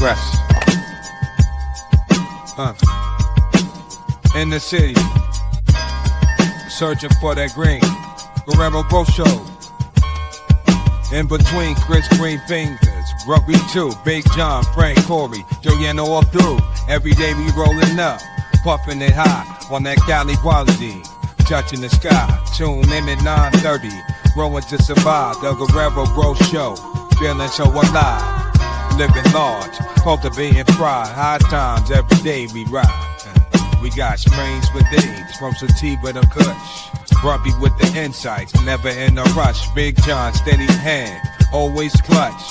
rest. In the city, searching for that green. Guerrero Grow Show. In between Chris Green fingers, Rugby 2, Big John, Frank, Corey, Joanna all through. Every day we rolling up, puffing it high on that Cali quality. Touching the sky, tune in at 9:30. Growing to survive, the Guerrero Grow Show. Feeling so alive, living large, cultivating pride. High times every day we ride. We got strains for days, from sativa to kush. Grumpy with the insights, never in a rush. Big John, steady hand, always clutch.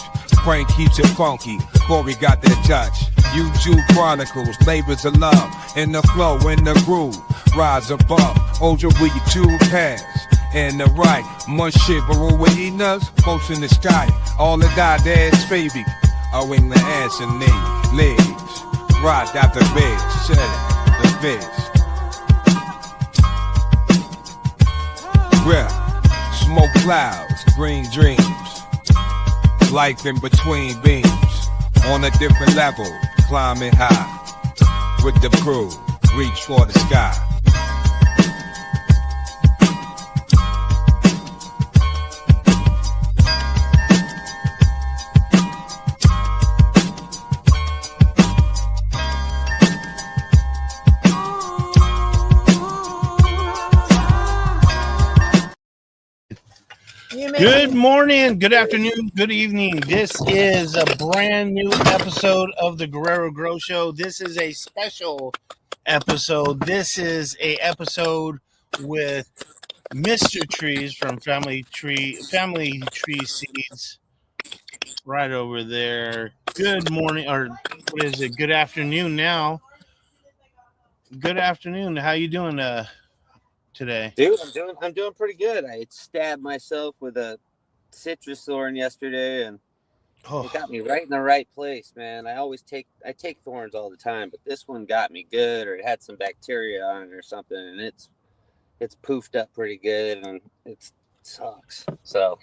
Frank keeps it funky, Corey got that touch. YouTube Chronicles, labors of love. In the flow, in the groove, rise above. Hold your weed, 2 pairs. And the right, much shit, but we're waiting us. Close in the sky, all the dad's baby. Owing the ass and legs. Ride out the bed, shut the biz. Yeah, smoke clouds, green dreams. Life in between beams. On a different level, climbing high. With the crew, reach for the sky. Good morning, good afternoon, good evening. This is a brand new episode of the Guerrero Grow Show. This is a special episode. This is a episode with Mr. Trees from Family Tree Seeds, right over there. Good morning, or what is it? Good afternoon now. Good afternoon. How you doing today? Dude, I'm doing pretty good. I stabbed myself with a citrus thorn yesterday, and it got me right in the right place, man. I take thorns all the time, but this one got me good, or it had some bacteria on it or something, and it's poofed up pretty good, and it sucks. So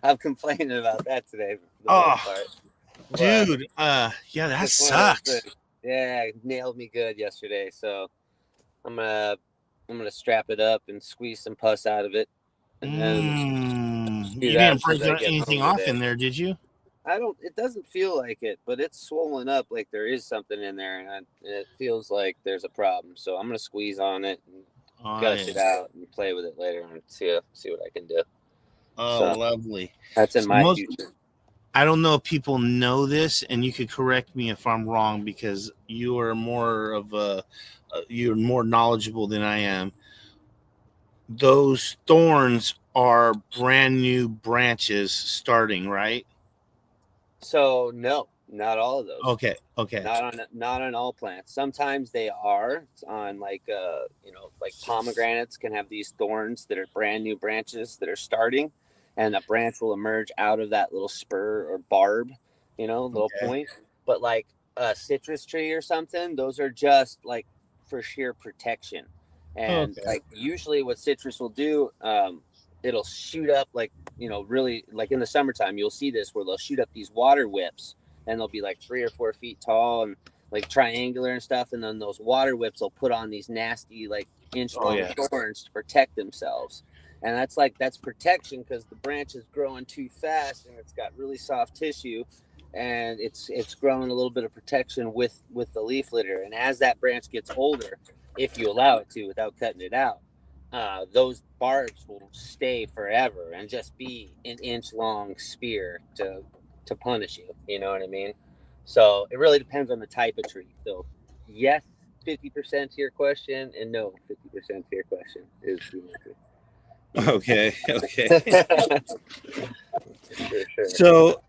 I'm complaining about that today. Dude, yeah, that sucks. Yeah, it nailed me good yesterday, so I'm gonna strap it up and squeeze some pus out of it. And then you didn't break anything off in there, did you? It doesn't feel like it, but it's swollen up like there is something in there, and it feels like there's a problem. So I'm gonna squeeze on it and gush it out and play with it later and see what I can do. Oh, so, lovely. That's in my future. I don't know if people know this, and you could correct me if I'm wrong, because you are you're more knowledgeable than I am. Those thorns are brand new branches starting, right? So no, not all of those. Okay. Not on all plants. Sometimes they are. It's on like pomegranates can have these thorns that are brand new branches that are starting, and a branch will emerge out of that little spur or barb, little point. But like a citrus tree or something, those are just like for sheer protection. And like usually what citrus will do, it'll shoot up really like in the summertime, you'll see this where they'll shoot up these water whips, and they'll be like 3 or 4 feet tall and like triangular and stuff. And then those water whips will put on these nasty like inch-long thorns to protect themselves. And that's protection, because the branch is growing too fast and it's got really soft tissue, and it's growing a little bit of protection with the leaf litter. And as that branch gets older, if you allow it to without cutting it out, those barbs will stay forever and just be an inch-long spear to punish you. You know what I mean? So it really depends on the type of tree. So yes, 50% to your question, and no, 50% to your question is the answer. Okay. Sure. So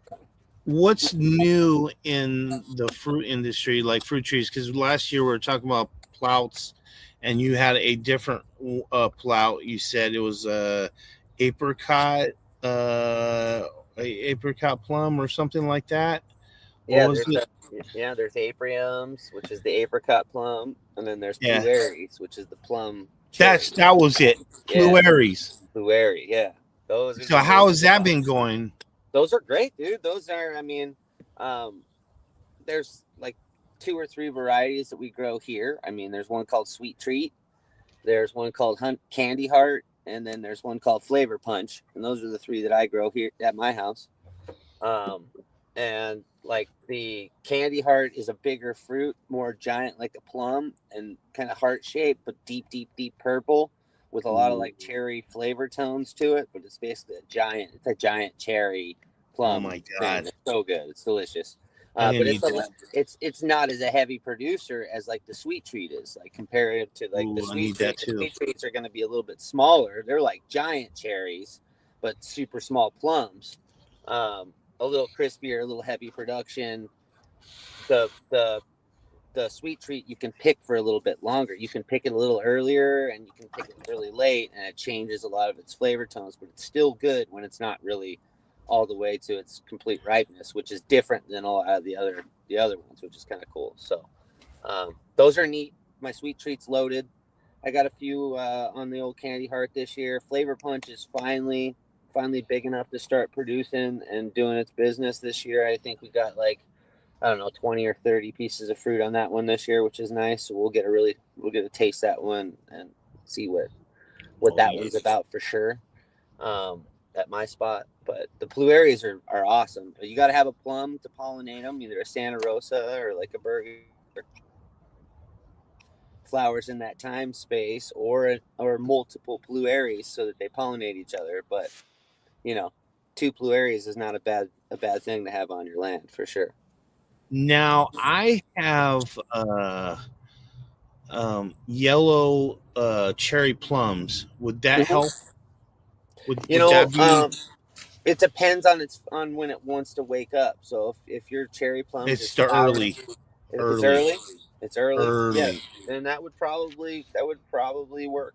what's new in the fruit industry, like fruit trees? Because last year we were talking about pluots, and you had a different plout. You said it was apricot plum or something like that. Yeah, there's apriums, which is the apricot-plum, and then there's pluerries, which is the plum. That was it. Pluerries. Pluerry, yeah. Those. So how has that been going? Those are great, dude. Those are, there's like 2 or 3 varieties that we grow here. I mean, there's one called Sweet Treat, there's one called Candy Heart, and then there's one called Flavor Punch, and those are the 3 that I grow here at my house. And like the Candy Heart is a bigger fruit, more giant like a plum, and kind of heart shaped, but deep purple with a lot of like cherry flavor tones to it. But it's basically a giant cherry plum. Oh my God. It's so good. It's delicious. But it's not as a heavy producer as like the Sweet Treat is, like comparative to like the Sweet Treat. The Sweet Treats are going to be a little bit smaller. They're like giant cherries, but super small plums. A little crispier, a little heavy production. The Sweet Treat you can pick for a little bit longer. You can pick it a little earlier, and you can pick it really late, and it changes a lot of its flavor tones. But it's still good when it's not really all the way to its complete ripeness, which is different than a lot of the other ones, which is kind of cool. So those are neat. My Sweet Treat's loaded. I got a few on the old Candy Heart this year. Flavor Punch is finally big enough to start producing and doing its business this year. I think we got like, I don't know, 20 or 30 pieces of fruit on that one this year, which is nice. So we'll get to taste that one and see what that one's about for sure. At my spot. But the pluerries are awesome. You got to have a plum to pollinate them, either a Santa Rosa or like a burger. Flowers in that time space, or multiple pluerries so that they pollinate each other. But 2 pluerries is not a bad thing to have on your land for sure. Now I have yellow cherry plums. Would that help? Would that be? It depends on when it wants to wake up. So if your cherry plums, It's the early. It's early. Yeah, then that would probably work. It would probably help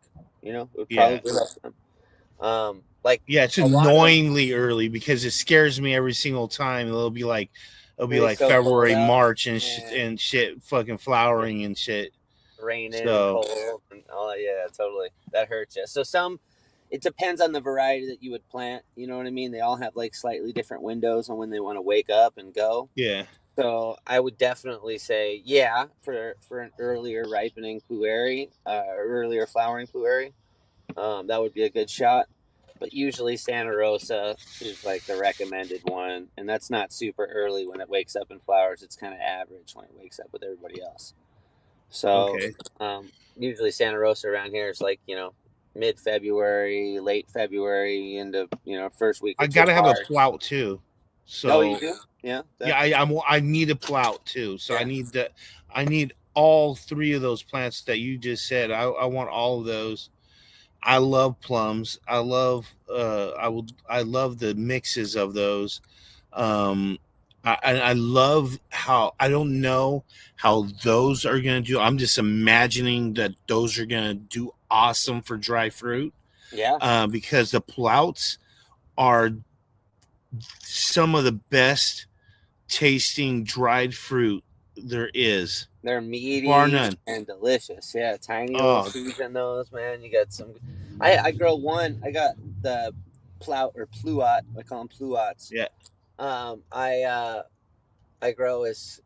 them. It's annoyingly early because it scares me every single time. It'll be like February, March, and shit, fucking flowering and shit, raining, and cold, and yeah, totally. That hurts you. So it depends on the variety that you would plant. You know what I mean? They all have like slightly different windows on when they want to wake up and go. Yeah. So I would definitely say, for an earlier ripening pluerry, earlier flowering pluerry, that would be a good shot. But usually Santa Rosa is like the recommended one, and that's not super early when it wakes up and flowers. It's kind of average when it wakes up with everybody else. So usually Santa Rosa around here is like, mid-February, late February, into first week. I gotta have a plout too. So you do? Yeah. I need a plout too. So I need all 3 of those plants that you just said. I want all of those. I love plums. I love the mixes of those. I love how, I don't know how those are going to do. I'm just imagining that those are going to do awesome for dry fruit. Yeah. Because the plouts are some of the best tasting dried fruit there is. They're meaty and delicious. Yeah, tiny little seeds in those, man. You got some. I grow one. I got the plout or pluot. I call them pluots. Yeah. I grow is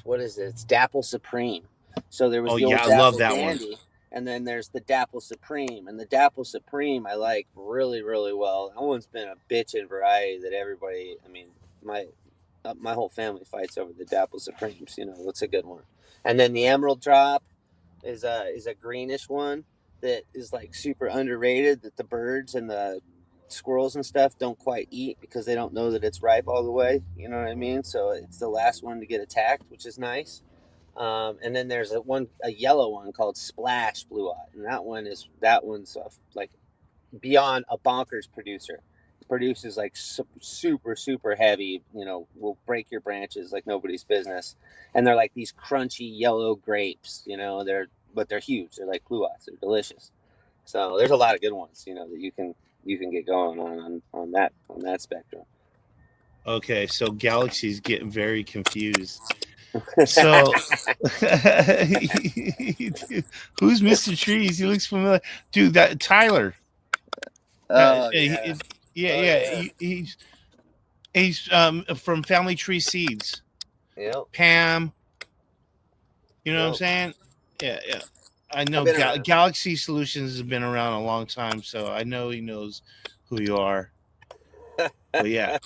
what is it? It's Dapple Supreme. So there was the old I love that Dandy, one. And then there's the Dapple Supreme, and the Dapple Supreme I like really, really well. That one's been a bitchin' variety that everybody. I mean, my whole family fights over the Dapple Supremes. What's a good one? And then the Emerald Drop is a greenish one that is like super underrated, that the birds and the squirrels and stuff don't quite eat because they don't know that it's ripe all the way. You know what I mean? So it's the last one to get attacked, which is nice. And then there's a yellow one called Splash Pluot, and that one's like beyond a bonkers producer. It produces like super, super heavy, will break your branches like nobody's business. And they're like these crunchy yellow grapes, they're huge. They're like pluots. They're delicious. So there's a lot of good ones, that you can get going on that spectrum. Okay, so Galaxy's getting very confused. So who's Mr. Trees? He looks familiar. Dude, that Tyler. He's from Family Tree Seeds. Yep. PAM. You know what I'm Yep. saying? Yeah, yeah. I know I've been around. Galaxy Solutions has been around a long time, so I know he knows who you are. But yeah,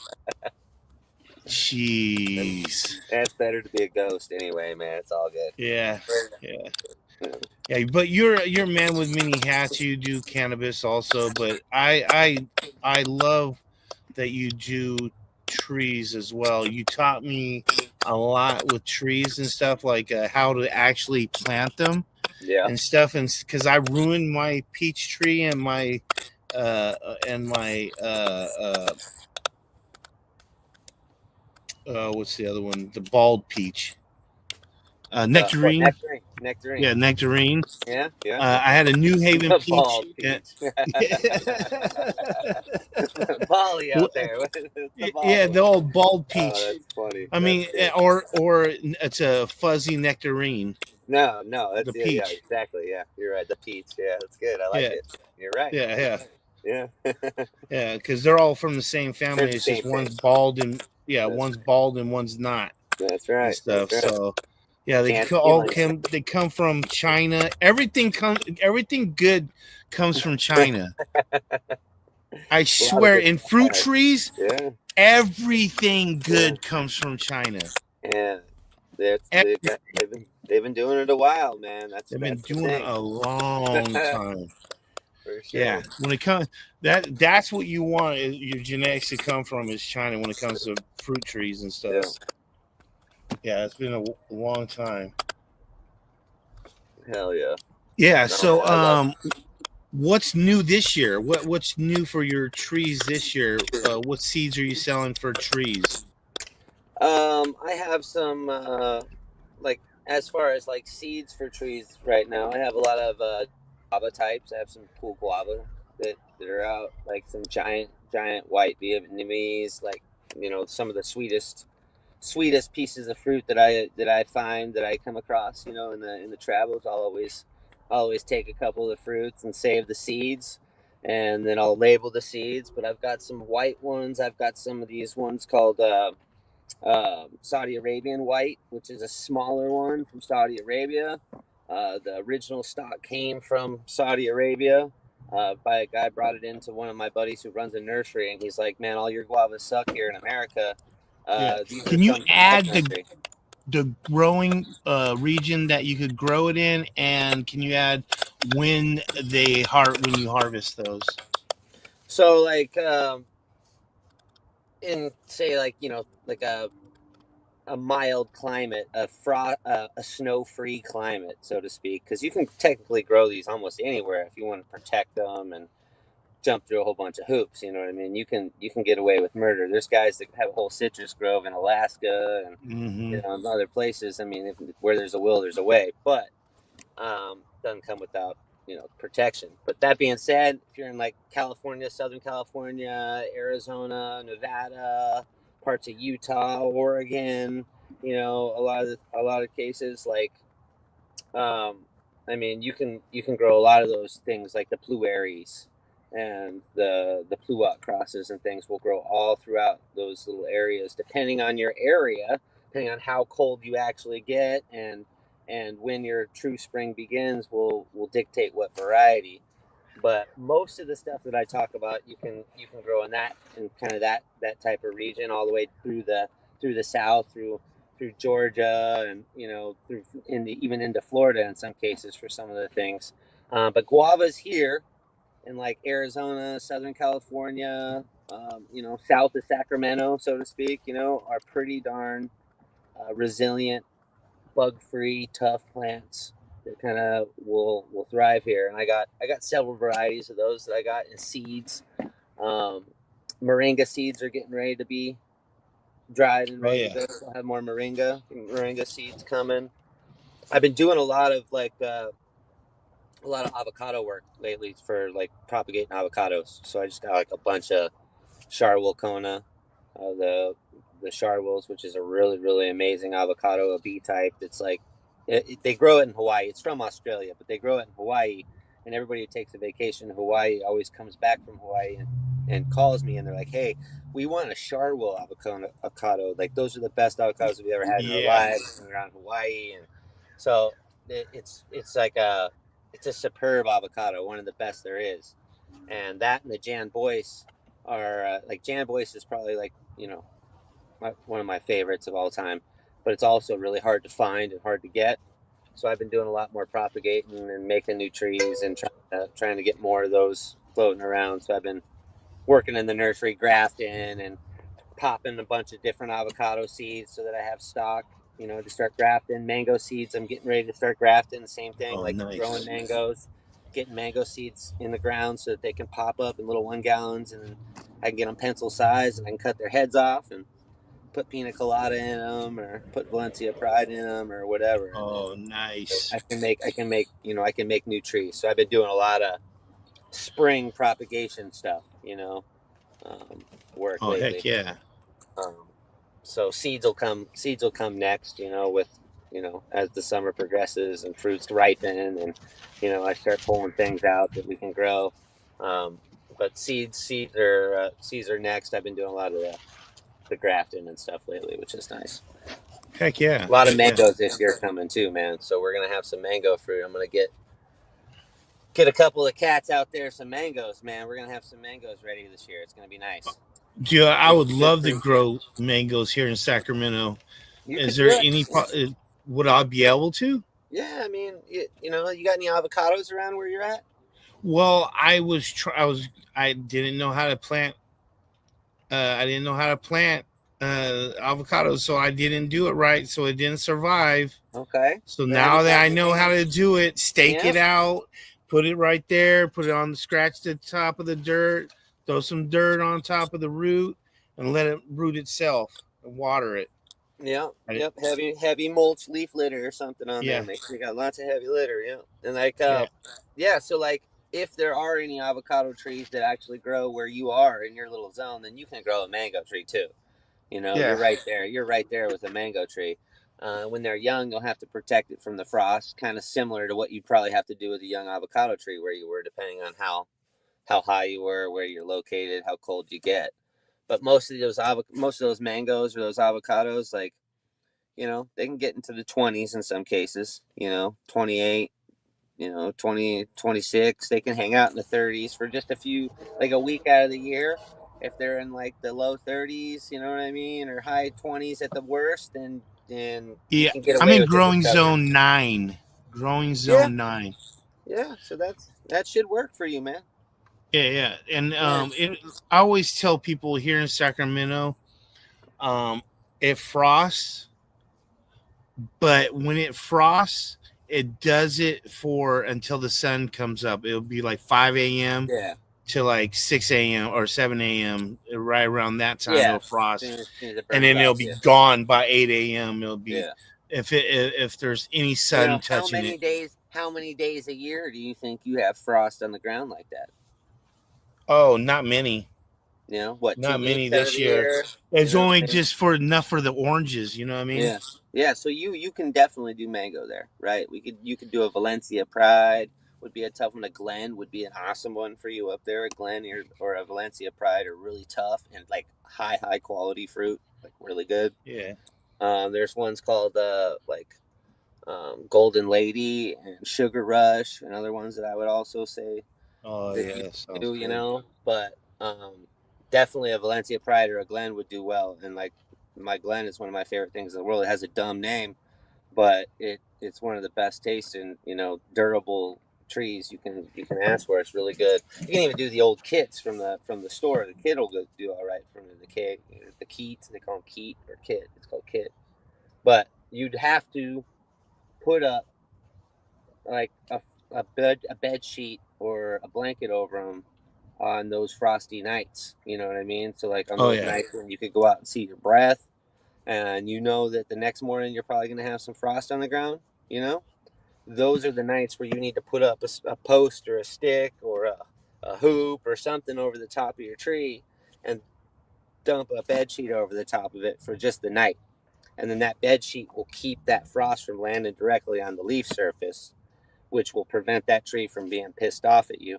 jeez. It's better to be a ghost anyway, man. It's all good. Yeah, yeah, Yeah. yeah. But you're a man with many hats. You do cannabis also, but I love that you do trees as well. You taught me a lot with trees and stuff, like how to actually plant them Yeah. and stuff. And because I ruined my peach tree and my and my what's the other one? The bald peach, nectarine. Nectarine. Nectarine. Yeah, nectarine. Yeah. Yeah. I had a New Haven The peach. bald peach. Bali out there. Yeah, the old bald peach. Oh, that's funny. I mean, or it's a fuzzy nectarine. No, that's The peach. Yeah, exactly. Yeah, you're right. The peach. Yeah, that's good. I like it. You're right. Yeah. Yeah. Because they're all from the same family. They're the It's just same one's thing. bald and That's one's bald and one's not. That's right. And stuff. That's right. So yeah, they come from China. Everything good comes from China. I swear, in fruit trees, Yeah. everything good comes from China. Yeah. They've been doing it a while, man. They've been doing it a long time. For sure. Yeah, when it comes that's what you want your genetics to come from is China when it comes to fruit trees and stuff. Yeah, it's been a long time. Hell yeah. Yeah. So, what's new this year? What's new for your trees this year? What seeds are you selling for trees? I have some like as far as like seeds for trees right now. I have a lot of guava types. I have some cool guava that are out, like some giant white Vietnamese, like some of the sweetest pieces of fruit that I find that I come across, in the travels. I'll always take a couple of the fruits and save the seeds, and then I'll label the seeds. But I've got some white ones. I've got some of these ones called Saudi Arabian white, which is a smaller one from Saudi Arabia. The original stock came from Saudi Arabia by a guy. Brought it into one of my buddies who runs a nursery, and he's like, "Man, all your guavas suck here in America." Can you add the growing region that you could grow it in, and can you add when you harvest those? So like in say like like a mild climate, a snow-free climate, so to speak, because you can technically grow these almost anywhere if you want to protect them and jump through a whole bunch of hoops. You know what I mean? You can get away with murder. There's guys that have a whole citrus grove in Alaska and in other places. I mean, where there's a will, there's a way, but doesn't come without protection. But that being said, if you're in like California, Southern California, Arizona, Nevada, parts of Utah, Oregon, a lot of cases, like I mean, you can grow a lot of those things, like the pluerries and the pluot crosses and things will grow all throughout those little areas, depending on your area, depending on how cold you actually get, and when your true spring begins will dictate what variety. But most of the stuff that I talk about, you can grow in kind of that type of region, all the way through the south, through Georgia, and even into Florida in some cases for some of the things. But guavas here in like Arizona, Southern California, south of Sacramento, so to speak, are pretty darn resilient, bug-free, tough plants that kind of will thrive here. And I got several varieties of those that I got in seeds. Moringa seeds are getting ready to be dried and ready to go. So I'll have more moringa seeds coming. I've been doing a lot of avocado work lately for like propagating avocados. So I just got like a bunch of Charwell Kona, the Charwells, which is a really, really amazing avocado, a B type. It's like they grow it in Hawaii. It's from Australia, but they grow it in Hawaii, and everybody who takes a vacation to Hawaii always comes back from Hawaii and calls me and they're like, hey, we want a Charwell avocado. Like those are the best avocados we've ever had in our lives. And around Hawaii, and so it's like it's a superb avocado, one of the best there is. And that and the Jan Boyce are like Jan Boyce is probably like one of my favorites of all time, but it's also really hard to find and hard to get. So I've been doing a lot more propagating and making new trees and trying to get more of those floating around. So I've been working in the nursery, grafting and popping a bunch of different avocado seeds so that I have stock, to start grafting. Mango seeds, I'm getting ready to start grafting. The same thing, Nice. Growing mangoes, getting mango seeds in the ground so that they can pop up in little 1 gallons, and then I can get them pencil size and I can cut their heads off and put pina colada in them or put Valencia Pride in them or whatever. Oh, nice. I can make new trees. So I've been doing a lot of spring propagation stuff, work lately. Heck yeah. So seeds will come next, with, as the summer progresses and fruits ripen and, I start pulling things out that we can grow. But seeds are next. I've been doing a lot of the grafting and stuff lately, which is nice. Heck yeah. A lot of mangoes this year coming too, man. So we're going to have some mango fruit. I'm going to get a couple of cats out there some mangoes, man. We're going to have some mangoes ready this year. It's going to be nice. Yeah, I would love to grow mangoes here in Sacramento. Is there any would I be able to? Yeah, I mean, you got any avocados around where you're at? Well, I didn't know how to plant avocados, so I didn't do it right, so it didn't survive. Okay. So now that I know how to do it, stake it out, put it right there, scratch the top of the dirt, throw some dirt on top of the root, and let it root itself and water it. Yeah. Yep. Heavy mulch leaf litter or something on there. Make sure you got lots of heavy litter. Yeah. And so like if there are any avocado trees that actually grow where you are in your little zone, then you can grow a mango tree too. You're right there. You're right there with a mango tree. When they're young, you'll have to protect it from the frost, kind of similar to what you'd probably have to do with a young avocado tree where you were, depending on how high you were, where you're located, how cold you get. But most of those mangoes or those avocados, like, they can get into the 20s in some cases, 28, 20, 26. They can hang out in the 30s for just a week out of the year. If they're in like the low 30s, you know what I mean, or high 20s at the worst, then you can get away I'm in with growing zone 9. Growing zone 9. Yeah, so that should work for you, man. Yeah. And I always tell people here in Sacramento, it frosts, but when it frosts, it does it for until the sun comes up. It'll be like 5 a.m. to like 6 a.m. or 7 a.m. right around that time. It'll frost, and then it'll be gone by 8 a.m. It'll be if there's any sun touching it. How many days a year do you think you have frost on the ground like that? Oh, not many. Not many this year. It's only just for enough for the oranges. You know what I mean? Yeah. So you can definitely do mango there, right? You could do a Valencia Pride. Would be a tough one. A Glenn would be an awesome one for you up there. A Glenn or a Valencia Pride are really tough and like high quality fruit, like really good. Yeah. There's ones called Golden Lady and Sugar Rush and other ones that I would also say. Oh yes. But definitely a Valencia Pride or a Glenn would do well. And like my Glenn is one of my favorite things in the world. It has a dumb name, but it's one of the best tasting, durable trees you can ask for. It's really good. You can even do the old kits from the store. The kit will do all right from the kit. The keat, they call them keat or kit. It's called kit. But you'd have to put up like a bed sheet or a blanket over them on those frosty nights. You know what I mean? So like on those nights when you could go out and see your breath, and that the next morning you're probably going to have some frost on the ground. Those are the nights where you need to put up a post or a stick or a hoop or something over the top of your tree and dump a bed sheet over the top of it for just the night. And then that bed sheet will keep that frost from landing directly on the leaf surface, which will prevent that tree from being pissed off at you.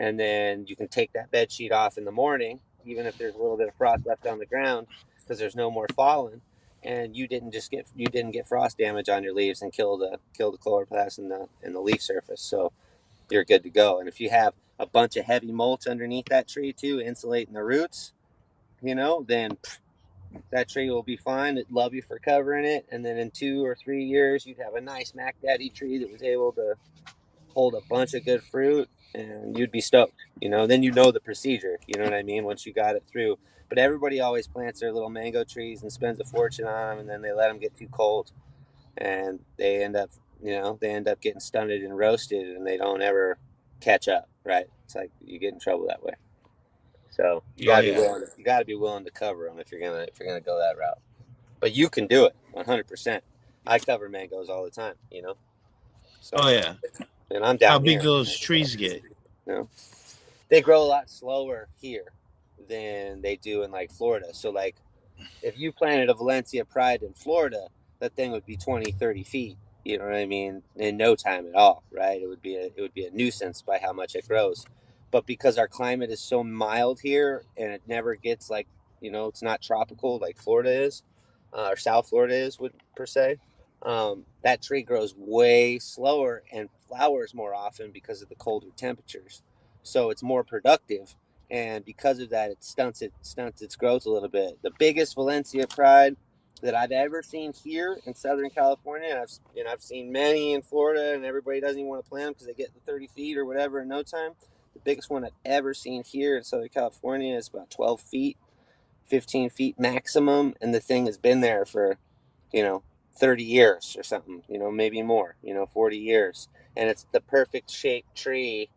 and then you can take that bed sheet off in the morning, even if there's a little bit of frost left on the ground, because there's no more falling, and you didn't get frost damage on your leaves and kill the chloroplast in the leaf surface. So you're good to go. And if you have a bunch of heavy mulch underneath that tree too, insulating the roots, then that tree will be fine. It'd love you for covering it. And then in 2 or 3 years, you'd have a nice Mac Daddy tree that was able to hold a bunch of good fruit, and you'd be stoked. Then the procedure. You know what I mean? Once you got it through. But everybody always plants their little mango trees and spends a fortune on them, and then they let them get too cold, and they end up getting stunted and roasted, and they don't ever catch up. Right? It's like you get in trouble that way. So you gotta be willing to cover them if you're gonna go that route. But you can do it 100%. I cover mangoes all the time. So, oh yeah. And I'm down. How big do those trees get? They grow a lot slower here than they do in like Florida. So like if you planted a Valencia Pride in Florida, that thing would be 20, 30 feet. You know what I mean? In no time at all, right? It would be a nuisance by how much it grows. But because our climate is so mild here, and it never gets like, it's not tropical like Florida is, or South Florida is, per se. That tree grows way slower and flowers more often because of the colder temperatures. So it's more productive, and because of that, it stunts its growth a little bit. The biggest Valencia Pride that I've ever seen here in Southern California, and I've seen many in Florida, and everybody doesn't even want to plant them because they get the 30 feet or whatever in no time. The biggest one I've ever seen here in Southern California is about 12 feet, 15 feet maximum, and the thing has been there for, 30 years or something, maybe more, 40 years, and it's the perfect shaped tree,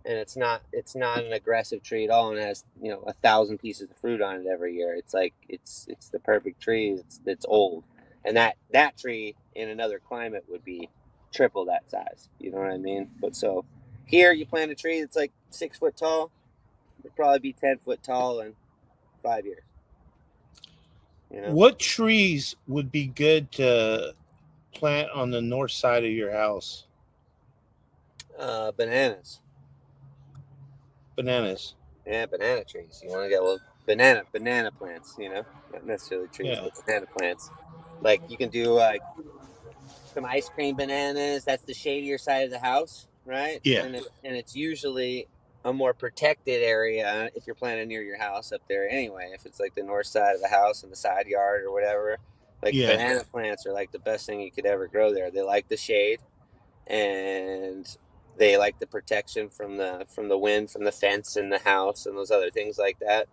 and it's not an aggressive tree at all, and it has 1,000 pieces of fruit on it every year. It's like it's the perfect tree. It's old, and that tree in another climate would be triple that size. You know what I mean? But so here you plant a tree that's like 6 foot tall, it'd probably be 10 foot tall in 5 years. What trees would be good to plant on the north side of your house? Bananas. Bananas. Yeah, banana trees. You want to get banana plants. Not necessarily trees, but banana plants. Like you can do like some ice cream bananas. That's the shadier side of the house, right? Yeah. And it's usually a more protected area if you're planting near your house up there anyway. If it's like the north side of the house and the side yard or whatever, banana plants are like the best thing you could ever grow there. They like the shade, and they like the protection from the wind, from the fence in the house, and those other things like that.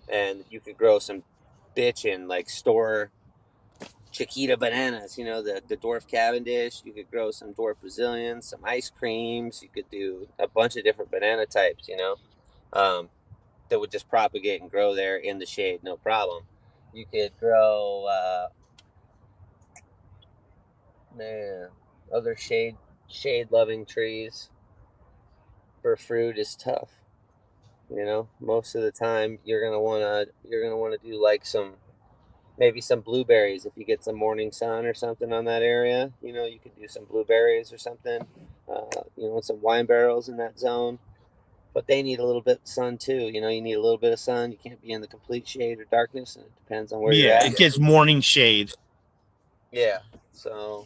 And you could grow some bitchin' like store Chiquita bananas, the dwarf cavendish. You could grow some dwarf Brazilians, some ice creams. You could do a bunch of different banana types, that would just propagate and grow there in the shade, no problem. You could grow, other shade loving trees for fruit is tough. Most of the time you're gonna wanna do like maybe some blueberries. If you get some morning sun or something on that area, you could do some blueberries or something. Some wine barrels in that zone, but they need a little bit of sun too. You need a little bit of sun. You can't be in the complete shade or darkness, and it depends on where you're at. Yeah, it gets morning shade. Yeah. So.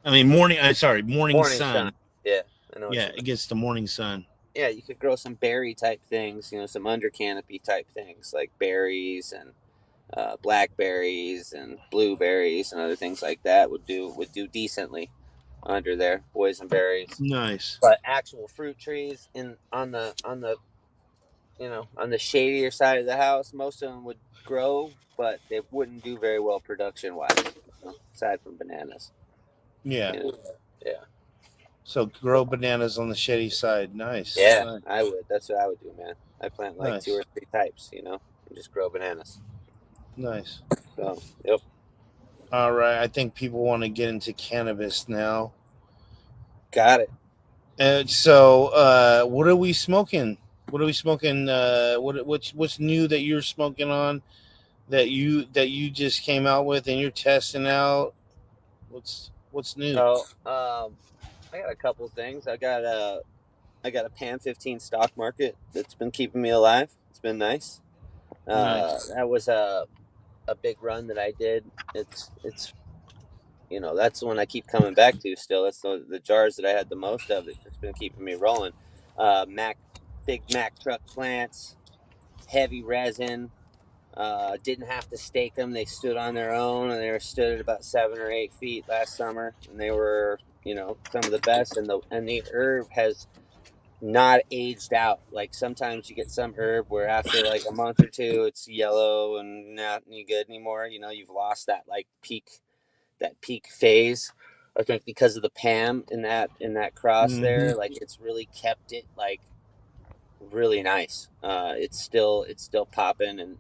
I mean, morning sun. Yeah. I know. Yeah, it gets the morning sun. Yeah, you could grow some berry type things, some under canopy type things like berries and blackberries and blueberries and other things like that would do decently under there, boysenberries. Nice. But actual fruit trees on the shadier side of the house, most of them would grow, but they wouldn't do very well production wise, aside from bananas. Yeah. Yeah. So grow bananas on the shady side. Nice. Yeah, nice. I would. That's what I would do, man. I plant like 2 or 3 types, and just grow bananas. Nice. So, yep. All right. I think people want to get into cannabis now. Got it. So, what are we smoking? What are we smoking? What's new that you're smoking on? That you just came out with and you're testing out? What's new? So, I got a couple things. I got I got a PAM 15 stock market that's been keeping me alive. It's been nice. Nice. That was a big run that I did. It's that's the one I keep coming back to still. That's the jars that I had the most of. It's just been keeping me rolling. Big Mac truck plants, heavy resin. Didn't have to stake them. They stood on their own, and they were stood at about 7 or 8 feet last summer, and they were some of the best. And the herb has not aged out. Like sometimes you get some herb where after like a month or two, it's yellow and not any good anymore. You've lost that peak phase. I think because of the PAM in that cross Mm-hmm. there, like it's really kept it like really nice. It's still popping and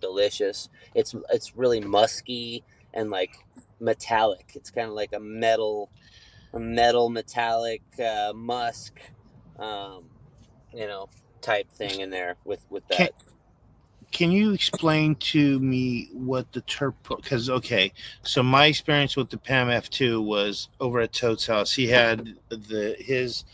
delicious. It's really musky and like metallic. It's kind of like a metal metallic musk, um, you know, type thing in there with Can that. Can you explain to me what the terp? Because okay, so my experience with the PAM F2 was over at Toad's house. He had his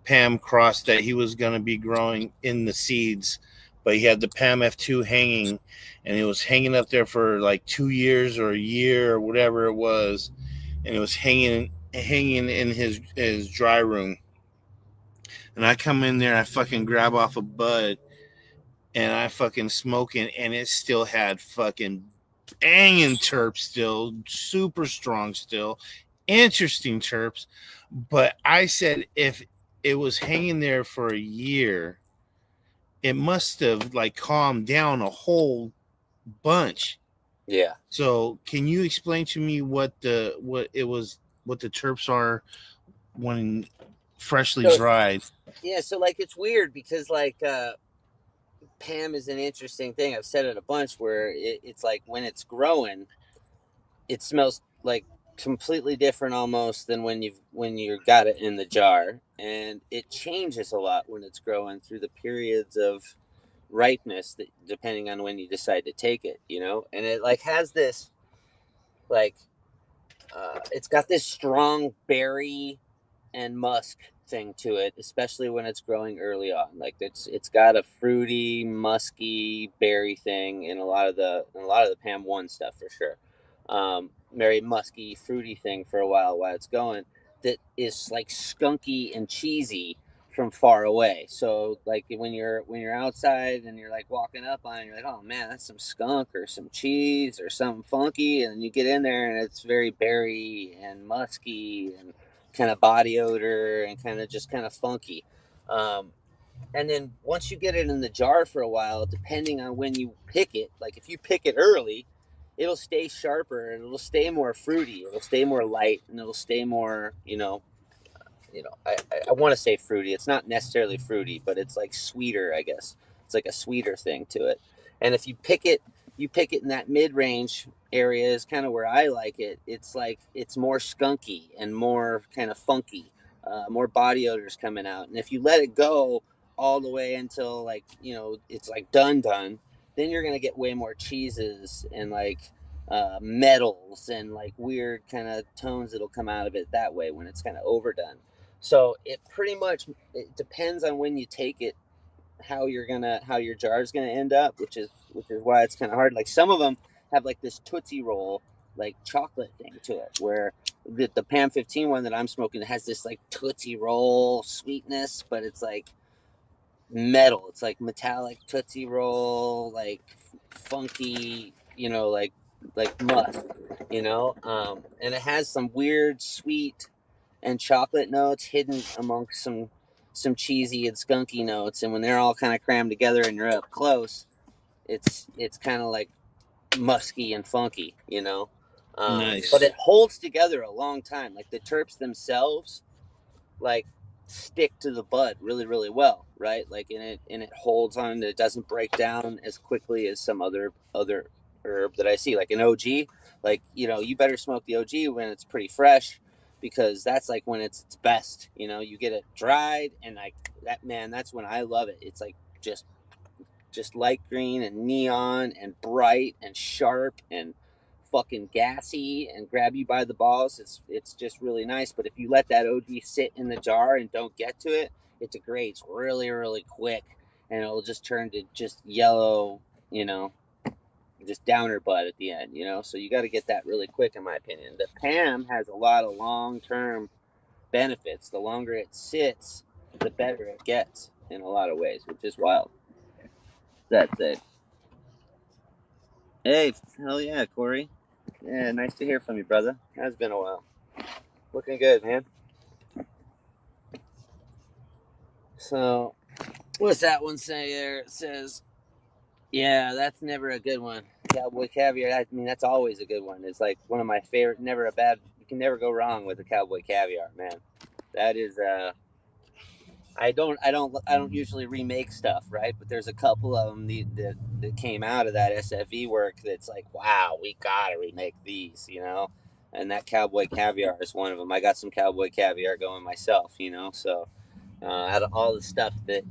PAM cross that he was going to be growing in the seeds, but he had the PAM F2 hanging, and it was hanging up there for like 2 years or a year or whatever it was, and it was hanging in his dry room. And I come in there, and I fucking grab off a bud, and I fucking smoke it, and it still had fucking banging terps, still super strong, still interesting terps. But I said if it was hanging there for a year, it must have like calmed down a whole bunch. Yeah. So can you explain to me what the terps are when freshly So dried? yeah, so like it's weird because like PAM is an interesting thing. I've said it a bunch where it's like when it's growing, it smells like completely different almost than when you got it in the jar, and it changes a lot when it's growing through the periods of ripeness that depending on when you decide to take it, and it like has this like it's got this strong berry and musk thing to it, especially when it's growing early on. Like it's got a fruity, musky berry thing in a lot of the PAM one stuff for sure. Very musky, fruity thing for a while it's going. That is like skunky and cheesy from far away. So like when you're outside and you're like walking up on it, you're like, oh man, that's some skunk or some cheese or something funky, and then you get in there and it's very berry and musky and kind of body odor and kind of funky. Um, and then once you get it in the jar for a while, depending on when you pick it, like if you pick it early, it'll stay sharper and it'll stay more fruity. It'll stay more light and it'll stay more, I want to say fruity. It's not necessarily fruity, but it's like sweeter, I guess. It's like a sweeter thing to it. And if you pick it in that mid-range area is kind of where I like it. It's like it's more skunky and more kind of funky, more body odors coming out. And if you let it go all the way until like it's like done, then you're gonna get way more cheeses and like metals and like weird kind of tones that'll come out of it that way when it's kind of overdone. So it depends on when you take it, how your jar is gonna end up, which is why it's kind of hard. Like some of them have like this Tootsie Roll like chocolate thing to it, where the PAM 15 one that I'm smoking has this like Tootsie Roll sweetness, but it's like metal. It's like metallic Tootsie Roll, like funky, like musk, and it has some weird sweet and chocolate notes hidden amongst some cheesy and skunky notes, and when they're all kind of crammed together and you're up close, it's kind of like musky and funky. But Nice. it holds together a long time. Like the terps themselves, like stick to the bud really really well, right? Like and it holds on. It doesn't break down as quickly as some other herb that I see, like an OG. Like you better smoke the OG when it's pretty fresh, because that's like when it's its best. You get it dried and like that, man, that's when I love it. It's like just light green and neon and bright and sharp and fucking gassy and grab you by the balls. It's just really nice. But if you let that OG sit in the jar and don't get to it, it degrades really, really quick, and it'll just turn to just yellow, just downer bud at the end, So you got to get that really quick, in my opinion. The PAM has a lot of long-term benefits. The longer it sits, the better it gets in a lot of ways, which is wild. That's it. Hey, hell yeah, Corey. Yeah, nice to hear from you, brother. Has been a while. Looking good, man. So, what's that one say there? It says, yeah, that's never a good one. Cowboy caviar, I mean, that's always a good one. It's like one of my favorite, never a bad, you can never go wrong with a cowboy caviar, man. That is, I don't usually remake stuff, right? But there's a couple of them that came out of that SFE work that's like, wow, we gotta remake these, And that cowboy caviar is one of them. I got some cowboy caviar going myself, So out of all the stuff that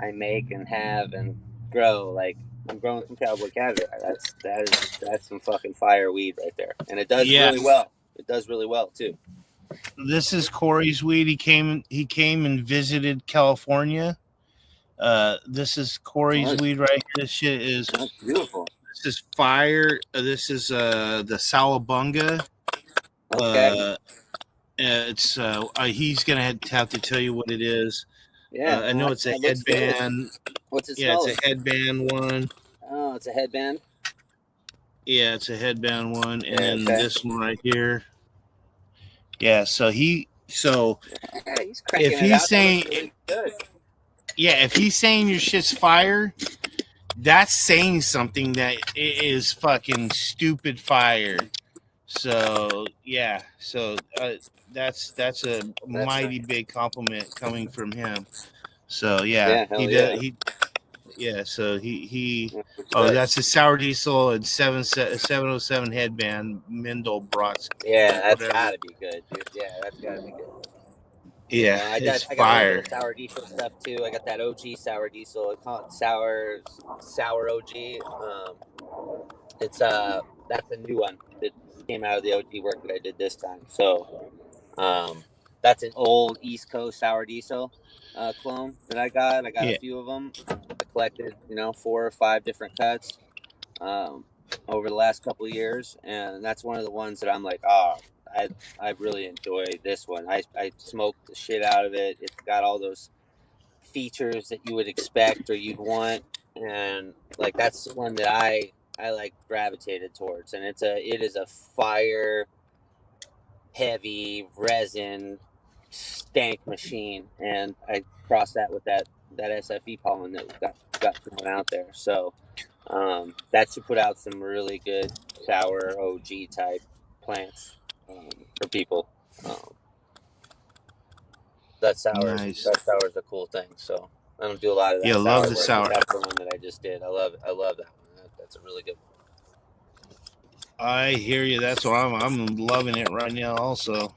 I make and have and grow, like I'm growing some cowboy caviar. That's some fucking fire weed right there, and it does really well. It does really well too. This is Corey's weed. He came and visited California. This is Corey's weed right here. This shit is beautiful. This is fire. This is the Salabunga. Okay. It's he's gonna have to tell you what it is. Yeah, I know it's a headband. What's it? Yeah, it's a headband one. Oh, it's a headband. Yeah, it's a headband one, and then this one right here. Yeah, so he's if he's saying, really good. Yeah, if he's saying your shit's fire, that's saying something that is fucking stupid fire. So yeah, that's a mighty big compliment coming from him. So yeah, So he that's a sour diesel and 707 headband Mendel Brotz. Yeah, that's gotta be good, dude. Yeah, that's gotta be good. Yeah, I got fire. Sour diesel stuff too. I got that OG sour diesel. I call it sour OG. It's that's a new one that came out of the OG work that I did this time. So that's an old East Coast sour diesel clone that I got. I got a few of them. I collected 4 or 5 different cuts over the last couple of years, and that's one of the ones that I'm like, I really enjoy this one. I smoked the shit out of it. It's got all those features that you would expect or you'd want, and like that's the one that I like gravitated towards, and it is a fire heavy resin stank machine, and I crossed that with that SFE pollen that got thrown out there. So that should put out some really good sour OG type plants for people. That sour is a cool thing. So I don't do a lot of that. Yeah, love the sour. That's the one that I just did. I love it. I love that one. That's a really good one. I hear you. That's why I'm loving it right now. Also,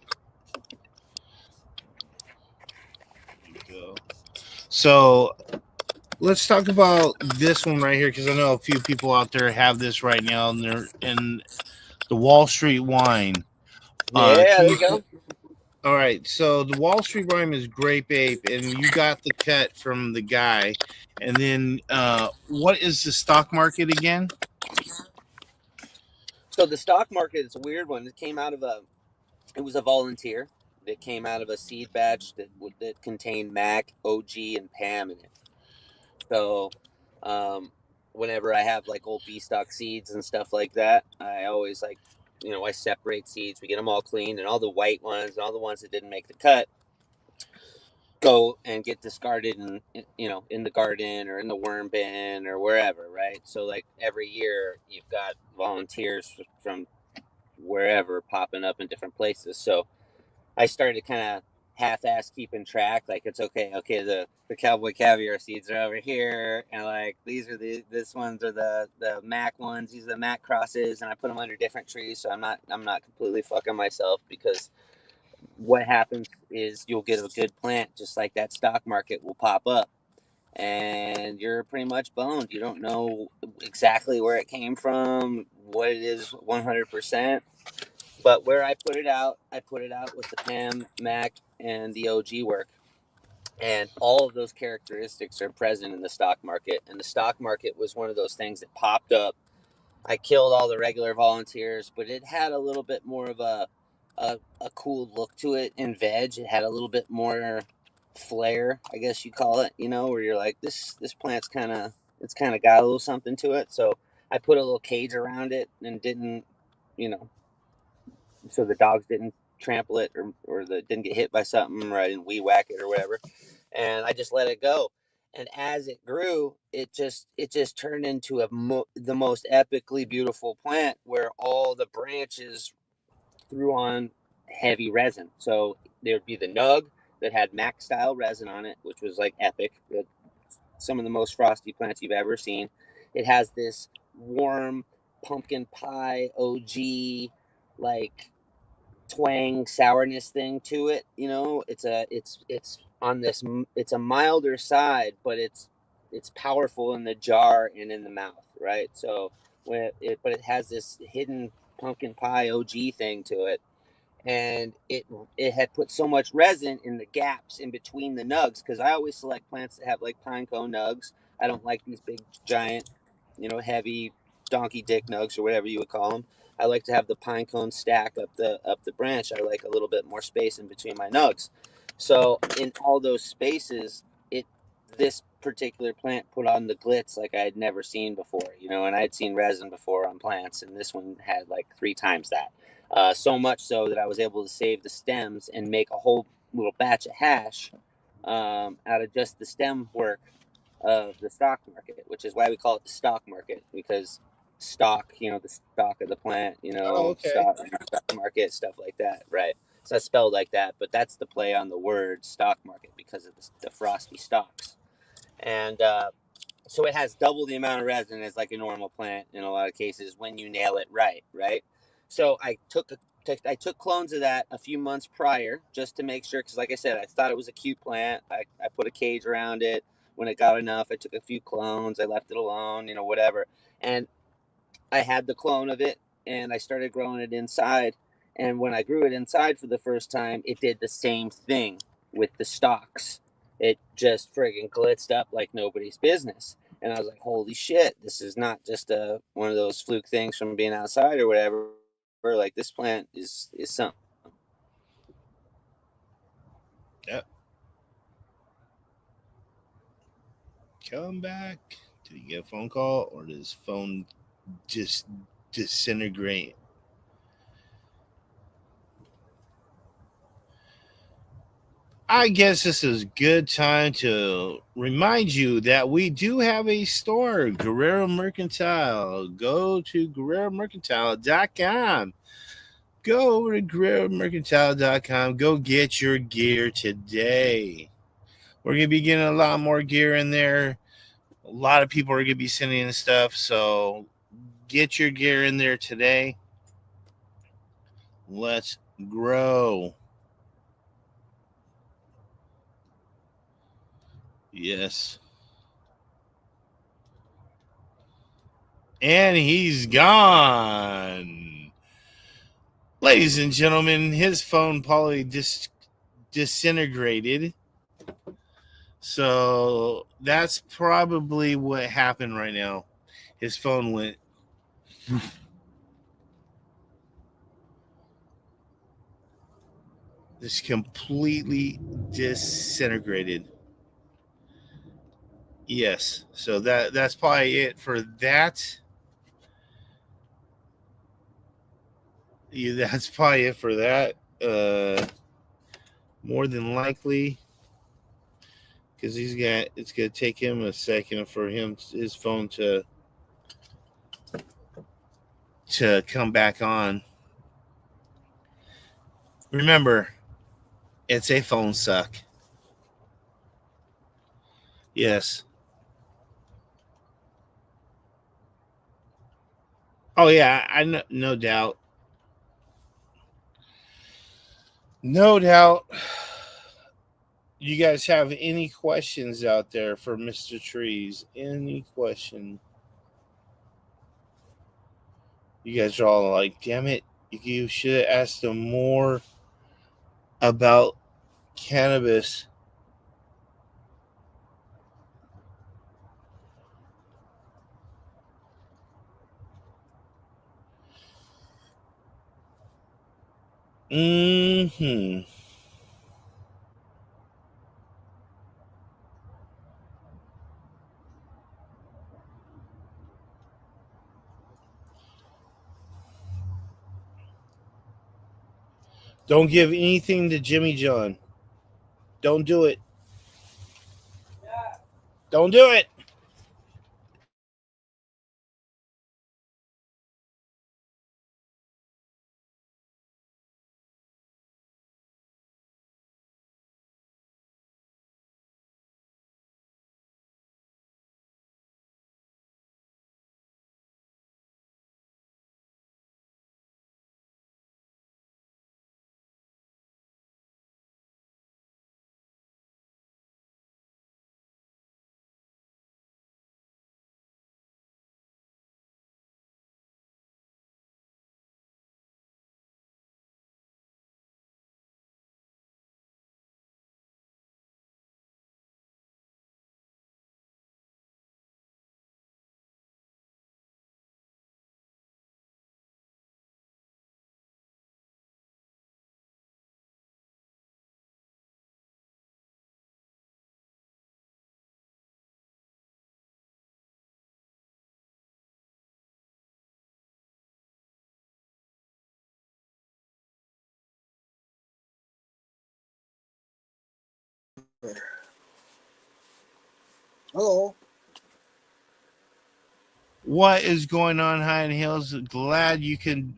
so let's talk about this one right here, because I know a few people out there have this right now, and they're in the Wall Street wine. There you go. All right, so the Wall Street wine is Grape Ape, and you got the cut from the guy. And then what is the stock market again? So the stock market is a weird one. It was a volunteer that came out of a seed batch that contained MAC, OG, and PAM in it. So whenever I have like old B stock seeds and stuff like that, I always I separate seeds. We get them all cleaned, and all the white ones and all the ones that didn't make the cut go and get discarded in the garden or in the worm bin or wherever, right? So like every year you've got volunteers from wherever popping up in different places. So I started kind of half-ass keeping track. Like it's okay, the cowboy caviar seeds are over here, and like this ones are the Mac ones. These are the Mac crosses, and I put them under different trees. So I'm not completely fucking myself, because what happens is you'll get a good plant just like that stock market will pop up, and you're pretty much boned. You don't know exactly where it came from, what it is 100%. But where I put it out with the PAM, MAC, and the OG work. And all of those characteristics are present in the stock market. And the stock market was one of those things that popped up. I killed all the regular volunteers, but it had a little bit more of a cool look to it in veg. It had a little bit more flair, I guess you call it, where you're like, this plant's kind of got a little something to it. So I put a little cage around it and didn't, so the dogs didn't trample it or didn't get hit by something, or I didn't weed whack it or whatever. And I just let it go. And as it grew, it just turned into the most epically beautiful plant, where all the branches threw on heavy resin. So there'd be the nug that had Mac style resin on it, which was like epic. Some of the most frosty plants you've ever seen. It has this warm pumpkin pie OG, like twang sourness thing to it. It's on this, it's a milder side, but it's powerful in the jar and in the mouth, right? So but it has this hidden pumpkin pie OG thing to it. And it had put so much resin in the gaps in between the nugs, because I always select plants that have like pine cone nugs. I don't like these big giant, heavy donkey dick nugs or whatever you would call them. I like to have the pine cone stack up the branch. I like a little bit more space in between my nugs. So in all those spaces, this particular plant put on the glitz like I had never seen before, and I had seen resin before on plants, and this one had like 3 times that. So much so that I was able to save the stems and make a whole little batch of hash out of just the stem work of the stock market, which is why we call it the stock market, because stock, the stock of the plant, stock market, stuff like that, right? It's not spelled like that, but that's the play on the word stock market because of the frosty stalks. And so it has double the amount of resin as like a normal plant in a lot of cases when you nail it right. So I took clones of that a few months prior just to make sure, because like I said, I thought it was a cute plant. I put a cage around it. When it got enough, I took a few clones. I left it alone, whatever. And I had the clone of it, and I started growing it inside. And when I grew it inside for the first time, it did the same thing with the stalks. It just friggin' glitzed up like nobody's business. And I was like, holy shit, this is not just one of those fluke things from being outside or whatever. Like, this plant is something. Yep. Come back. Did he get a phone call, or did his phone just disintegrate? I guess this is a good time to remind you that we do have a store, Guerrero Mercantile. Go to GuerreroMercantile.com. Go over to GuerreroMercantile.com. Go get your gear today. We're going to be getting a lot more gear in there. A lot of people are going to be sending in stuff, so get your gear in there today. Let's grow. Yes. And he's gone. Ladies and gentlemen, his phone probably disintegrated. So that's probably what happened right now. His phone went. Just completely disintegrated. Yes. So that's probably it for that. Yeah, that's probably it for that. More than likely, because it's gonna take him a second for his phone to come back on. Remember, it's a phone suck. Yes. Oh yeah, I know, no doubt. No doubt. You guys have any questions out there for Mr. Trees? Any question? You guys are all like, damn it, you should have asked them more about cannabis. Mm-hmm. Don't give anything to Jimmy John. Don't do it. Don't do it. Hello. What is going on, High and Hills? Glad you can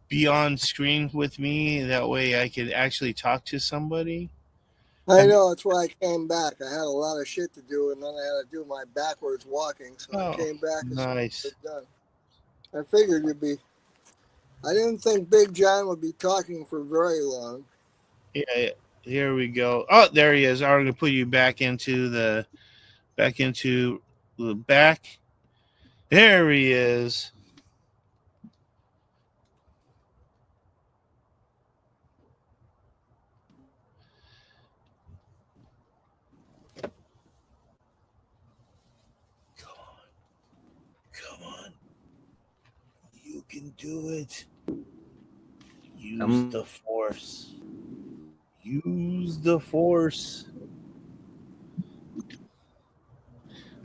be on screen with me. That way I could actually talk to somebody. I know, that's why I came back. I had a lot of shit to do, and then I had to do my backwards walking, so I came back as soon as Nice. it was done. I figured you'd be. I didn't think Big John would be talking for very long. Yeah, here we go. Oh, there he is. I'm going to put you back into the back. There he is. Come on. You can do it. Use the force. Use the force.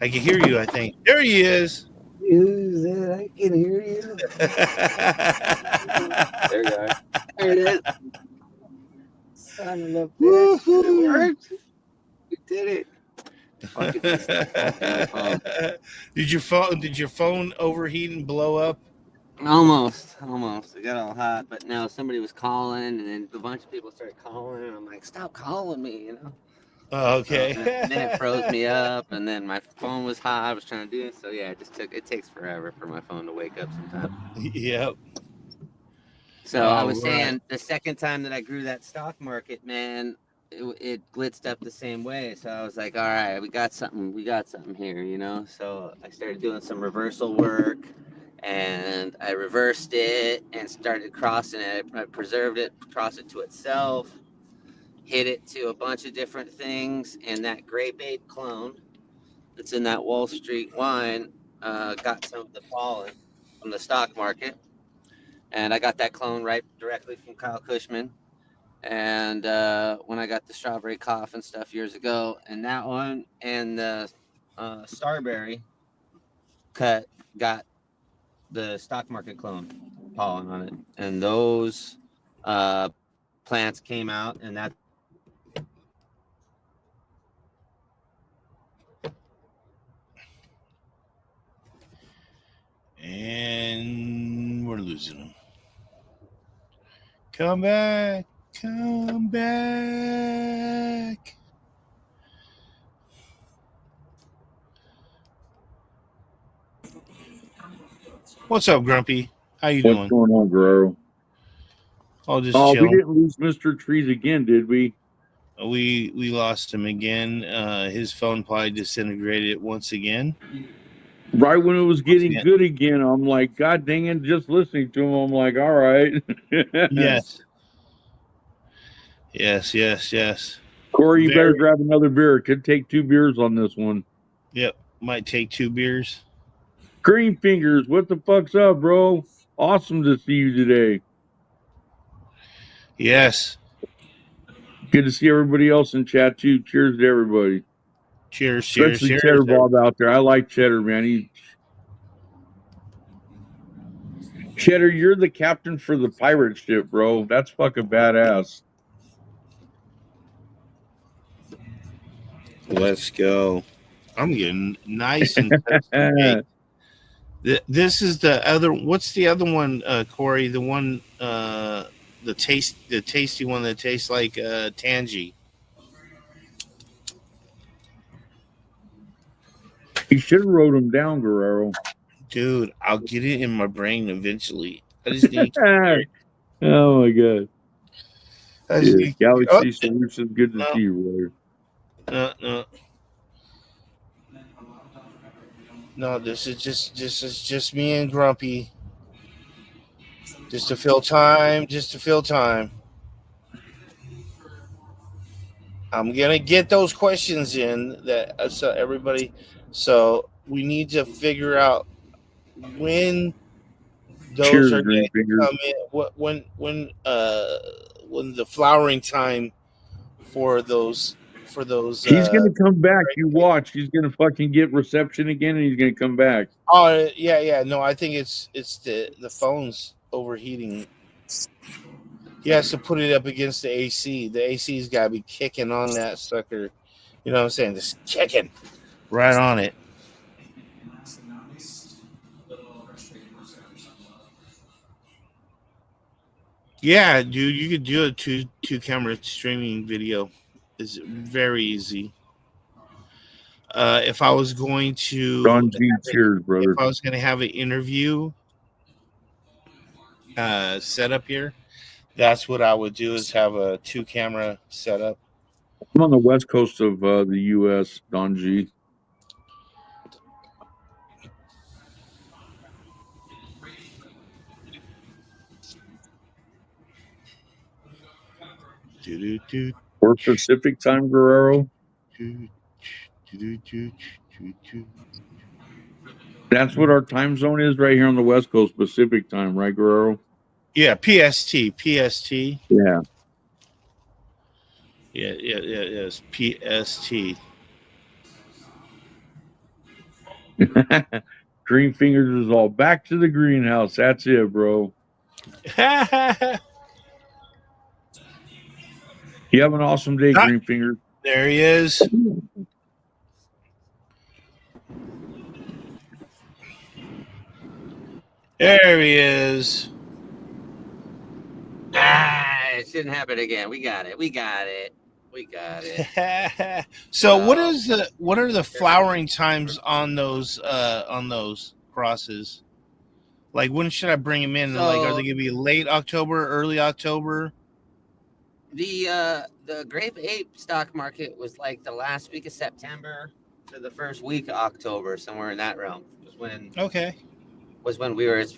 I can hear you, I think. There he is. Use it. I can hear you. There you are. There it is. Son of a bitch. It worked. We did it. Fucking my phone. Did your phone overheat and blow up? Almost. It got all hot, but no, somebody was calling, and then a bunch of people started calling, and I'm like, stop calling me, you know? Oh, okay. So, and then it froze me up, and then my phone was hot. I was trying to do it, so yeah, it takes forever for my phone to wake up sometimes. Yep. So I was saying the second time that I grew that stock market, man, it blitzed up the same way. So I was like, all right, we got something here, you know? So I started doing some reversal work, and I reversed it and started crossing it. I preserved it, crossed it to itself, hit it to a bunch of different things, and that Grape Ape clone that's in that Wall Street wine got some of the pollen from the stock market. And I got that clone right directly from Kyle Cushman. And when I got the strawberry cough and stuff years ago, and that one and the starberry cut got the stock market clone pollen on it. And those plants came out, and that. And we're losing them. Come back. Come back. What's up, Grumpy? How you doing? What's going on, Guerrero? I'll just Oh, chill. we didn't lose Mr. Trees again, did we? We lost him again. His phone probably disintegrated once again. Right when it was getting good again, I'm like, God dang it, just listening to him, I'm like, all right. Yes. Yes. Corey, you better grab another beer. It could take 2 beers on this one. Yep, might take 2 beers. Green Fingers, what the fuck's up, bro? Awesome to see you today. Yes. Good to see everybody else in chat too. Cheers to everybody. Cheers, cheers, Especially cheers. Cheddar Bob out there. I like Cheddar, man. Cheddar, you're the captain for the pirate ship, bro. That's fucking badass. Let's go. I'm getting nice and this is the other. What's the other one, Corey? The one, the tasty one that tastes like tangy. You should have wrote them down, Guerrero. Dude, I'll get it in my brain eventually. I just need. Oh my god. Galaxy Oh, Solutions, good to see you, brother. No, this is just me and Grumpy. Just to fill time. I'm gonna get those questions in that so everybody. So we need to figure out when those Cheers, are Green going to come in. When the flowering time for those. He's gonna come back. You watch. He's gonna fucking get reception again, and he's gonna come back. Oh yeah. No, I think it's the phone's overheating. He has to put it up against the AC. The AC's got to be kicking on that sucker. You know what I'm saying? Just kicking right on it. Yeah, dude, you could do a two camera streaming video. It's very easy. If I was going to Don G, cheers, brother. If I was going to have an interview set up here, that's what I would do, is have a 2-camera setup. I'm on the west coast of the U.S., Don G. Or Pacific time, Guerrero. That's what our time zone is right here on the west coast, Pacific time, right, Guerrero? Yeah, PST. Yeah. Yes, PST. Green Fingers is all back to the greenhouse. That's it, bro. You have an awesome day, Green Fingers. There he is. There he is. It shouldn't happen again. We got it. So what are the flowering times on those crosses? Like, when should I bring them in? So, like, are they gonna be late October, early October? The Grape Ape stock market was like the last week of September to the first week of October, somewhere in that realm. Was when we were. It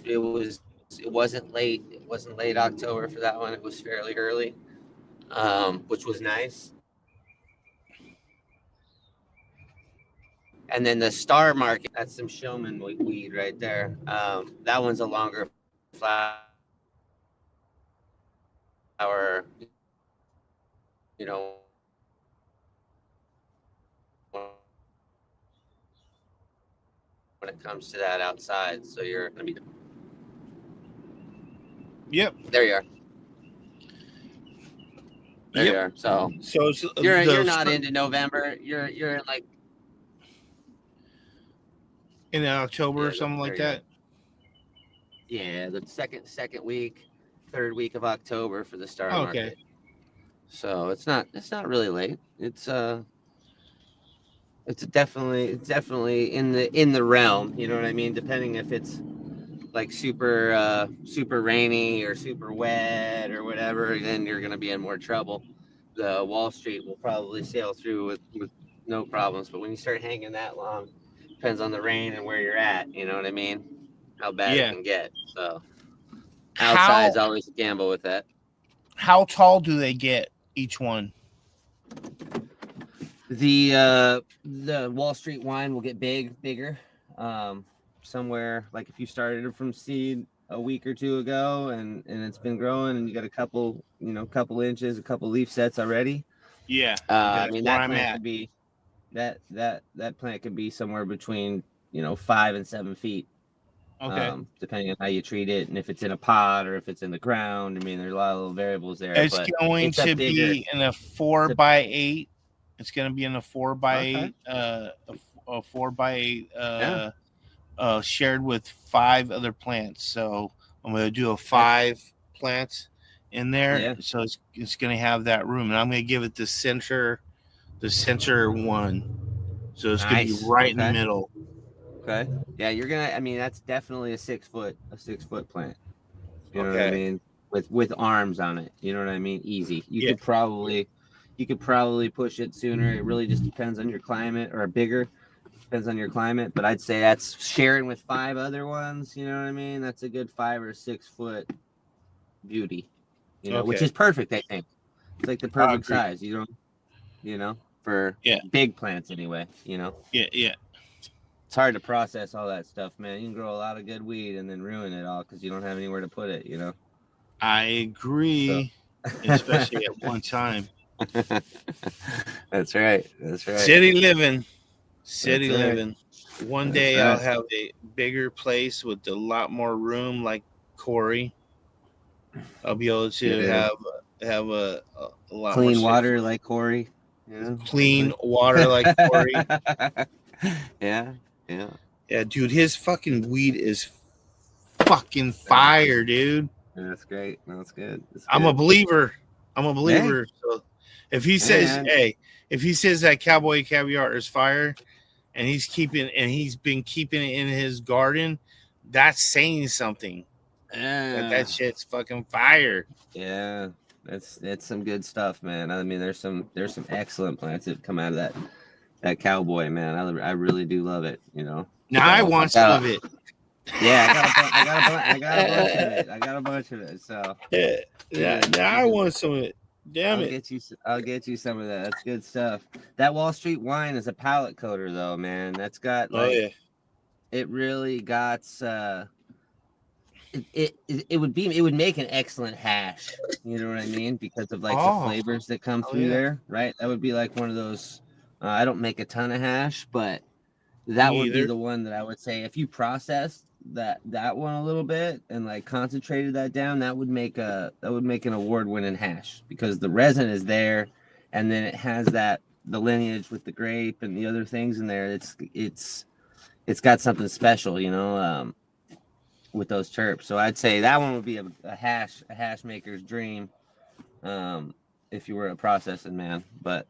wasn't late. It wasn't late October for that one. It was fairly early, which was nice. And then the star market, that's some showman weed right there. That one's a longer flower, you know, when it comes to that outside. So you're going to be... Yep. There you are. There you are. So you're not into November. You're in like... in October or something like that. Yeah, the second week, third week of October for the star market. So it's not really late. It's definitely in the realm. You know what I mean? Depending if it's like super rainy or super wet or whatever, then you're gonna be in more trouble. The Wall Street will probably sail through with no problems. But when you start hanging that long, depends on the rain and where you're at. You know what I mean? How bad it can get. So outside's always a gamble with that. How tall do they get, each one? The Wall Street wine will get bigger. Somewhere like if you started it from seed, a week or two ago, and it's been growing, and you got a couple inches, a couple leaf sets already. Yeah. I mean, that plant could be that plant could be somewhere between 5 and 7 feet. Okay. Depending on how you treat it, and if it's in a pot or if it's in the ground. I mean, there's a lot of little variables there. It's going to be in a 4x8. It's going to be in a 4x8. A 4x8. Shared with 5 other plants. So I'm going to do a 5 plants in there. Yeah. So it's going to have that room, and I'm going to give it the center one. So it's going to be right in the middle. Okay. Yeah, you're gonna. I mean, that's definitely a 6 foot plant. You know what I mean? With arms on it. You know what I mean? Easy. You could probably push it sooner. It really just depends on your climate, or bigger. Depends on your climate. But I'd say that's sharing with 5 other ones. You know what I mean? That's a good 5 or 6 foot beauty. Which is perfect. I think it's like the perfect size. For big plants anyway. Yeah. It's hard to process all that stuff, man. You can grow a lot of good weed and then ruin it all because you don't have anywhere to put it, I agree, especially at one time. That's right. City living. One day I'll have a bigger place with a lot more room, like Corey. I'll be able to have a lot clean more water like Corey. Clean water like Corey. Yeah, dude, his fucking weed is fucking fire, dude. Yeah, that's great. That's good. I'm a believer. So if he says, if he says that Cowboy Caviar is fire, and he's been keeping it in his garden, that's saying something. That shit's fucking fire. Yeah, that's some good stuff, man. I mean, there's some excellent plants that come out of that Cowboy, man. I really do love it. Now I want some of it. Yeah, I got a bunch of it. So now I want some of it. Damn it! I'll get you some of that. That's good stuff. That Wall Street wine is a palate coater, though, man. That's got it really got it would make an excellent hash. You know what I mean? Because of the flavors that come through there, right? That would be like one of those. I don't make a ton of hash, but that would be the one that I would say if you processed that one a little bit and like concentrated that down, that would make an award-winning hash because the resin is there, and then it has the lineage with the grape and the other things in there. It's got something special, with those terps. So I'd say that one would be a hash maker's dream, if you were a processing man, but.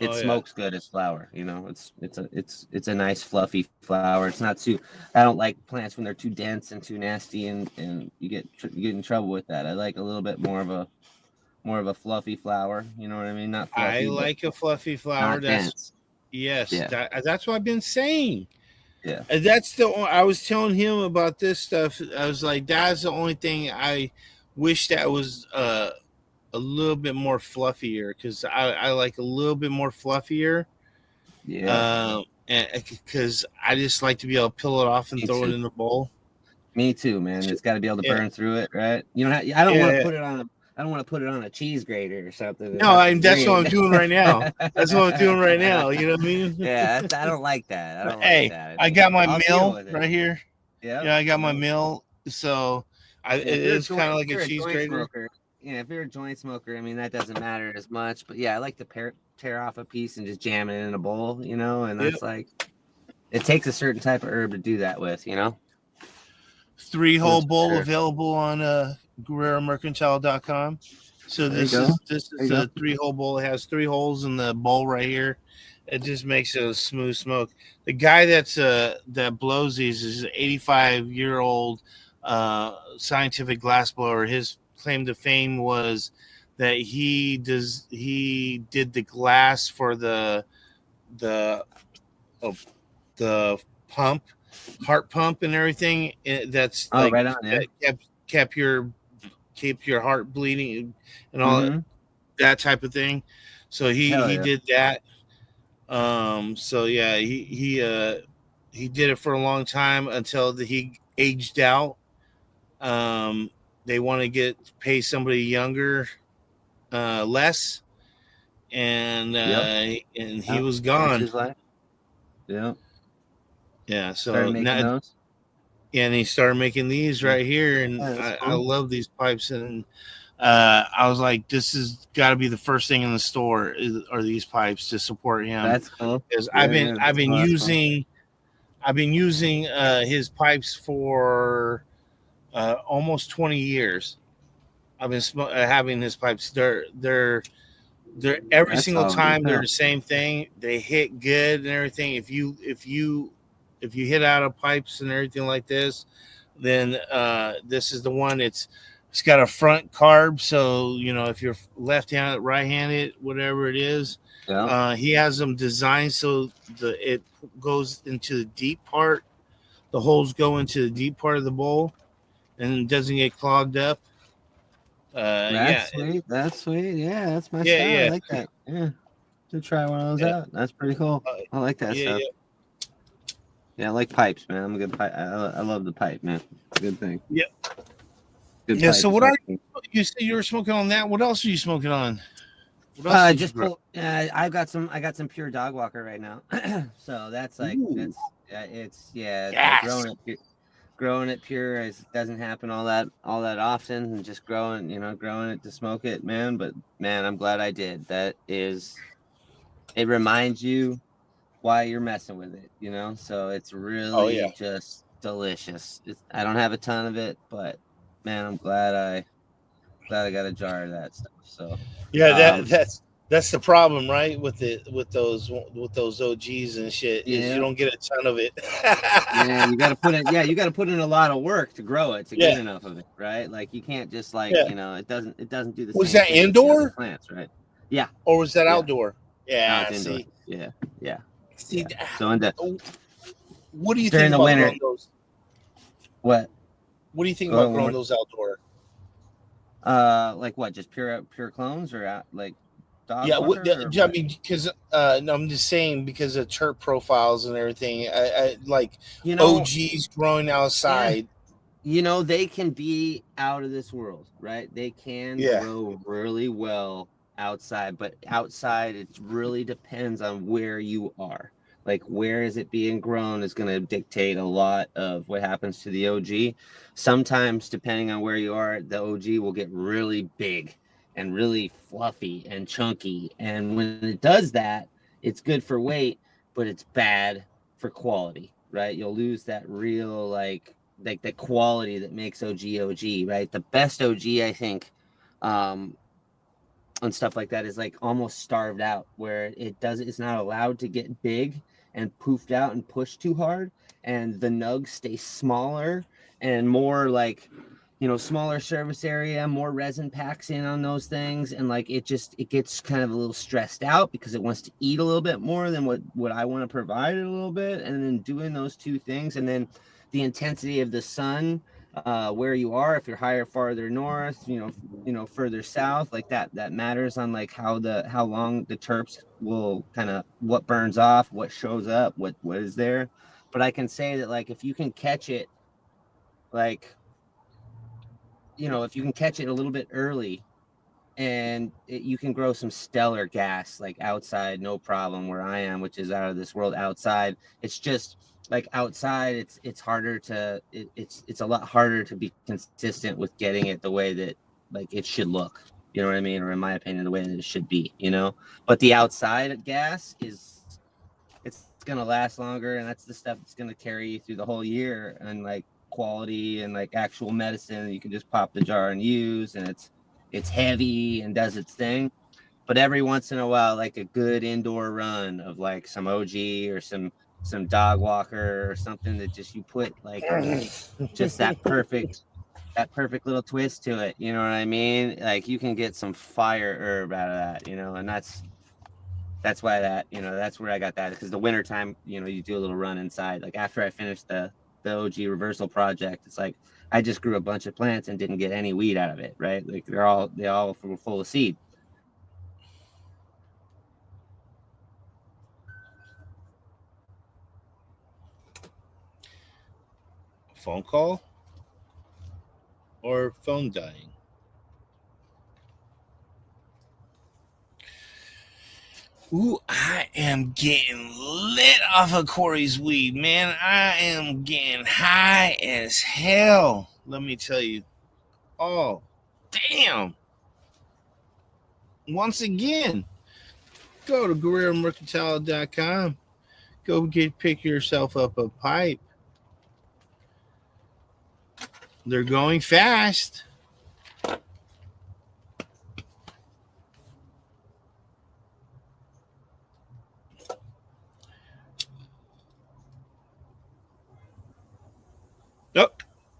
It smokes good as flour, It's a nice fluffy flour. It's not too. I don't like plants when they're too dense and too nasty, and you get in trouble with that. I like a little bit more of a fluffy flour. You know what I mean? Not fluffy. I like a fluffy flour. That's what I've been saying. Yeah, that's I was telling him about this stuff. I was like, that's the only thing I wish that was a little bit more fluffier, because I like a little bit more fluffier. And because I just like to be able to peel it off and throw it in the bowl. Me too, man. It's got to be able to burn through it, right? I don't want to put it on I don't want to put it on a cheese grater or something. No, that's what I'm doing right now. That's what I'm doing right now. You know what I mean? Yeah, I don't like that. I got my mill right here. Yeah, I got my mill. So it's kind of like a cheese grater. Yeah, if you're a joint smoker, I mean, that doesn't matter as much. But yeah, I like to tear off a piece and just jam it in a bowl, and that's like, it takes a certain type of herb to do that with, 3-hole bowl available on GuerreroMercantile.com. So this is a 3-hole bowl. It has 3 holes in the bowl right here. It just makes it a smooth smoke. The guy that blows these is an 85-year-old scientific glass blower. His claim to fame was that he did the glass for the pump, heart pump and everything. That's right on, yeah. That kept your heart bleeding and all that type of thing. So he did that. So yeah, he did it for a long time until he aged out. They want to pay somebody younger less, and he was gone. Yeah. Yeah. Started So making now, those. and he started making these right here, and Yeah, I love these pipes. And I was like, this has got to be the first thing in the store are these pipes to support him. That's cool. Because Yeah, I've been using his pipes for almost 20 years. I've been having his pipes. They're every single time they're the same thing. They hit good and everything. If you hit out of pipes and everything like this, then this is the one. It's got a front carb, so if you're left-handed, right-handed, whatever it is, he has them designed so it goes into the deep part. The holes go into the deep part of the bowl, and it doesn't get clogged up. Sweet. That's sweet. Yeah, that's my style. I like that. Yeah, to try one of those out. That's pretty cool. I like that stuff. Yeah, I like pipes, man. I'm a good pipe. I love the pipe, man. Good thing. Yeah. Good pipe. So what are you said you were smoking on that? What else are you smoking on? I got some pure dog walker right now. So that's like growing it pure. It doesn't happen all that often, and just growing it to smoke it, man. But man, I'm glad I did. It reminds you why you're messing with it, so it's really just delicious. I don't have a ton of it, but man, I'm glad I got a jar of that stuff. So that's the problem, right? With those OGs and shit, is you don't get a ton of it. Yeah, you got to put in a lot of work to grow it to get enough of it, right? Like you can't just it doesn't do the was same that thing indoor plants, right? Yeah. Or was that outdoor? Yeah. No, see. Yeah. See, so what do you think about growing those? What do you think about growing those outdoor? Like what? Just pure clones or like dog? I mean, because I'm just saying because of terp profiles and everything. I like OGs growing outside. Yeah. They can be out of this world, right? They can grow really well outside, but outside it really depends on where you are. Like where is it being grown is going to dictate a lot of what happens to the OG. Sometimes depending on where you are, the OG will get really big and really fluffy and chunky, and when it does that, it's good for weight, but it's bad for quality, right? You'll lose that real like the quality that makes OG, right? The best OG, I think, and stuff like that is like almost starved out, where it's not allowed to get big and poofed out and pushed too hard, and the nugs stay smaller and more like smaller surface area, more resin packs in on those things, and like it gets kind of a little stressed out because it wants to eat a little bit more than what I want to provide it a little bit, and then doing those two things, and then the intensity of the sun, where you are, if you're higher, farther north, further south, like that matters on like how long the terps will kind of what burns off, what shows up, what is there. But I can say that like if you can catch it, like if you can catch it a little bit early, and you can grow some stellar gas like outside, no problem, where I am, which is out of this world outside. It's just like outside it's harder to it's a lot harder to be consistent with getting it the way that like it should look, you know what I mean, or in my opinion the way that it should be, but the outside gas it's gonna last longer, and that's the stuff that's gonna carry you through the whole year, and like quality and like actual medicine you can just pop the jar and use, and it's heavy and does its thing. But every once in a while, like a good indoor run of like some OG or some dog walker or something that just you put like just that perfect little twist to it, you know what I mean? Like you can get some fire herb out of that, and that's why that's where I got that, because the wintertime, you do a little run inside. Like after I finished the OG reversal project, it's like I just grew a bunch of plants and didn't get any weed out of it, right? Like they all were full of seed. Phone call? or phone dying. Ooh, I am getting lit off of Corey's weed, man. I am getting high as hell. Let me tell you. Oh, damn. Once again, go to GuerreroMercantile.com. Go pick yourself up a pipe. They're going fast. Oh,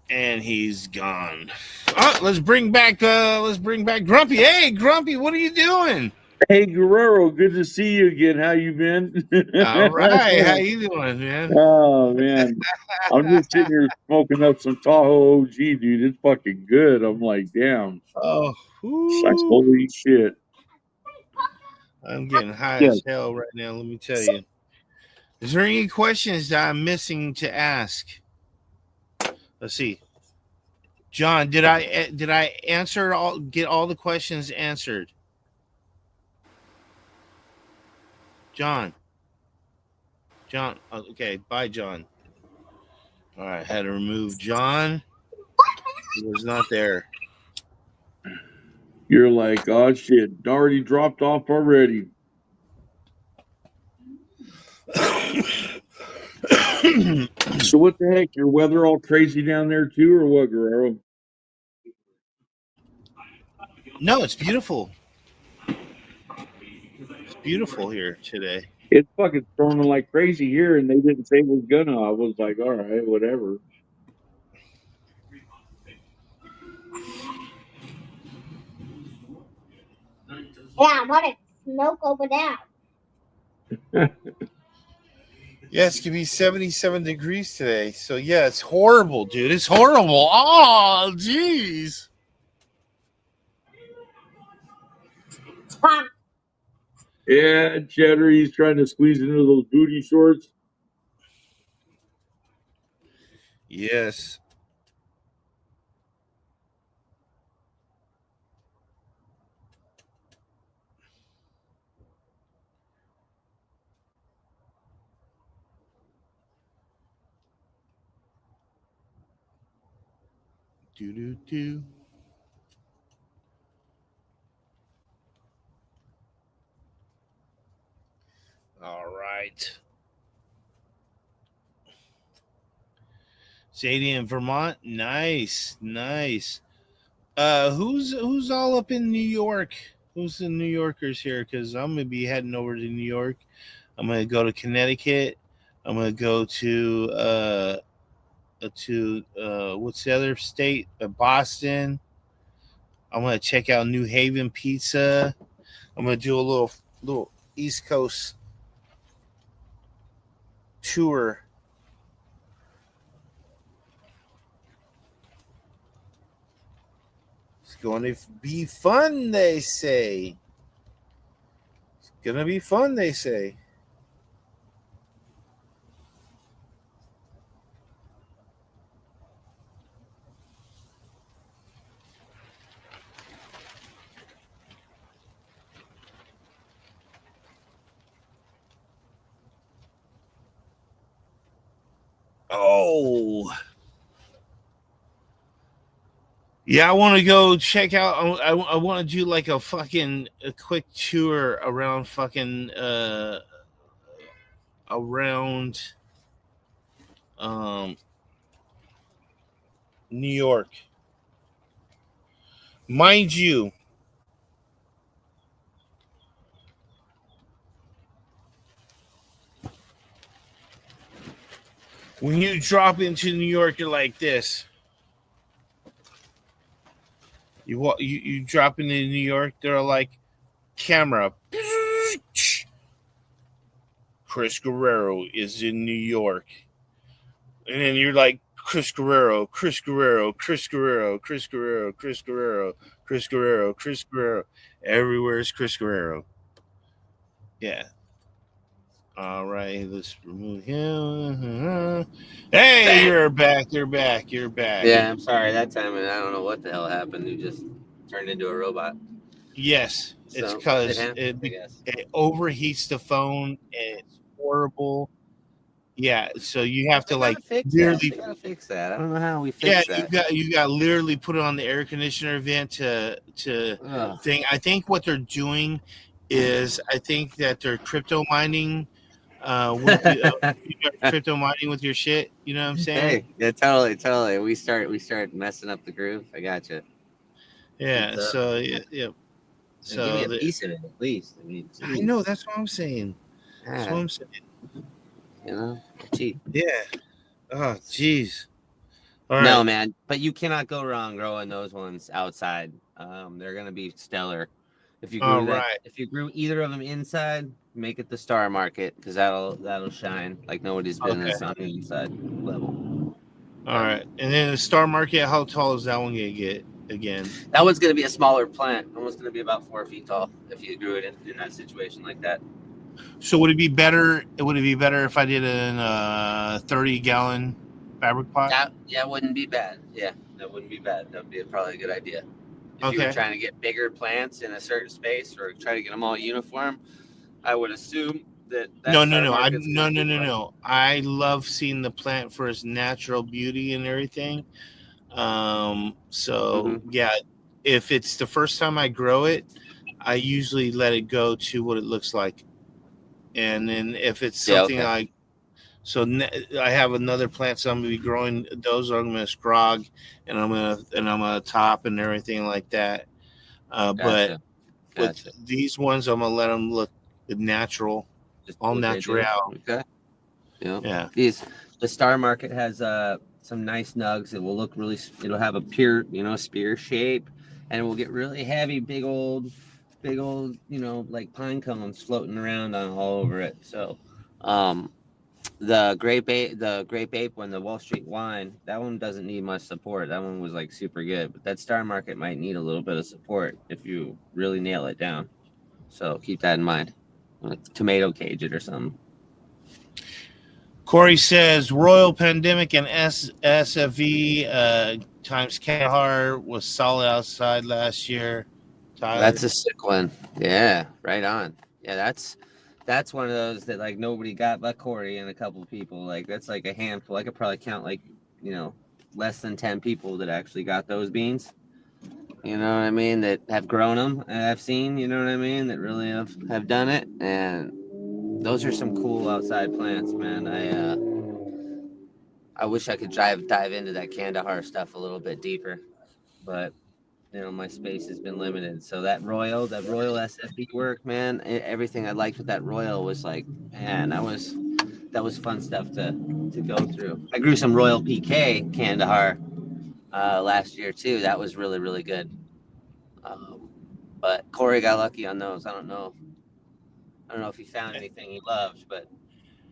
and he's gone. Oh, let's bring back Grumpy. Hey, Grumpy, what are you doing? Hey Guerrero, good to see you again. How you been? All right, how you doing, man? Oh man, I'm just sitting here smoking up some Tahoe OG, dude. It's fucking good. I'm like, damn. Oh, Like, holy shit. I'm getting high Yeah. as hell right now. Let me tell you. Is there any questions that I'm missing to ask? Let's see. John, did I answer get all the questions answered? John. Okay, bye, John. All right, had to remove John. He was not there. You're like, oh shit, already dropped off already. So what the heck? Your weather all crazy down there too, or what, Guerrero? No, it's beautiful. It's beautiful here today. It's fucking storming like crazy here, and they didn't say it was gonna. I was like, all right, whatever. Yeah, what a smoke over there. Yeah, it's gonna be 77 degrees today. So yeah, it's horrible, dude. It's horrible. Oh, jeez. Yeah, Cheddar, he's trying to squeeze into those booty shorts. Yes. Do. All right. Sadie in Vermont. Nice. Who's all up in New York? Who's the New Yorkers here? Because I'm gonna be heading over to New York. I'm gonna go to Connecticut. I'm gonna go to what's the other state? Boston. I'm gonna check out New Haven Pizza. I'm gonna do a little East Coast tour. It's going to be fun, they say. It's gonna be fun, they say. Oh, yeah. I want to go check out. I want to do like a quick tour around around New York. Mind you, when you drop into New York, you're like this. You drop into New York, they're like camera. Chris Guerrero is in New York. And then you're like Chris Guerrero. Everywhere is Chris Guerrero. Yeah. All right, let's remove him. Hey, you're back. You're back. You're back. Yeah, I'm sorry that time, and I don't know what the hell happened. You just turned into a robot. Yes, it's So because happens, I guess. it overheats the phone. And it's horrible. Yeah, so you have to like They gotta fix that. I don't know how we fix that. you got literally put it on the air conditioner vent to thing. I think what they're doing is I think that they're crypto mining crypto mining with your shit. You know what I'm saying? Hey, yeah, totally. We start messing up the groove. I gotcha. Yeah. So yeah. So give me a piece of it at least. I mean, I know that's what I'm saying. That's what I'm saying. You know, cheap. Yeah. Oh, jeez. No, man, but you cannot go wrong growing those ones outside. They're gonna be stellar. If you grew if you grew either of them inside, make it the star market because that'll shine like nobody's business on the inside level. All right, and then the star market. How tall is that one gonna get again? That one's gonna be a smaller plant. Almost gonna be about 4 feet tall if you grew it in that situation like that. So would it be better? Would it be better if I did it in a 30-gallon fabric pot? That wouldn't be bad. Yeah, that wouldn't be bad. That would be probably a good idea. If you were trying to get bigger plants in a certain space or try to get them all uniform, I would assume that. No. I love seeing the plant for its natural beauty and everything. Yeah, if it's the first time I grow it, I usually let it go to what it looks like. And then if it's something I have another plant, so I'm gonna be growing those. I'm gonna scrog, and I'm gonna top and everything like that. But with these ones, I'm gonna let them look natural, all natural. Okay. Yeah. The star market has some nice nugs. It will look really. It'll have a pure, spear shape, and it will get really heavy, big old, like pine cones floating around all over it. So, the Grape Ape one, the Wall Street wine, that one doesn't need much support. That one was like super good, but that star market might need a little bit of support if you really nail it down. So keep that in mind. Like tomato cage it or something. Corey says Royal Pandemic and SFV times Kandahar was solid outside last year. Tyler? That's a sick one. Yeah, right on. Yeah, that's one of those that like nobody got but Corey and a couple of people. Like that's like a handful. I could probably count like less than 10 people that actually got those beans. You know what I mean? That have grown them and I've seen. You know what I mean? That really have done it. And those are some cool outside plants, man. I wish I could dive into that Kandahar stuff a little bit deeper, but my space has been limited. So that Royal SFB work, man, everything I liked with that Royal was like, man, that was fun stuff to go through. I grew some Royal PK Kandahar last year too. That was really, really good. But Corey got lucky on those. I don't know if he found anything he loved, but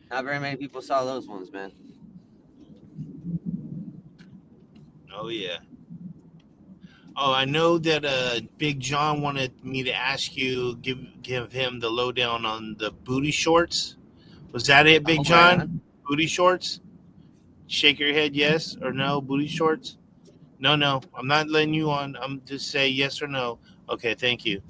not very many people saw those ones, man. Oh yeah. Oh, I know that Big John wanted me to ask you, give him the lowdown on the booty shorts. Was that it, Big John? Man. Booty shorts? Shake your head yes or no, booty shorts? No. I'm not letting you on. I'm just say yes or no. Okay, thank you.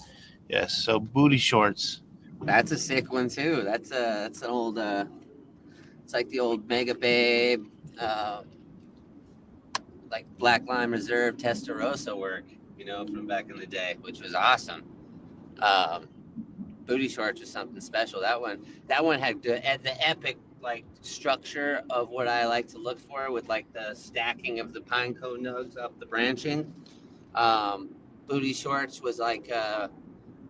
Yes, so booty shorts. That's a sick one too. That's an old it's like the old Mega Babe like Black Lime Reserve Testarossa work, from back in the day, which was awesome. Booty shorts was something special. That one had the epic like structure of what I like to look for with like the stacking of the pine cone nugs up the branching. Booty shorts was like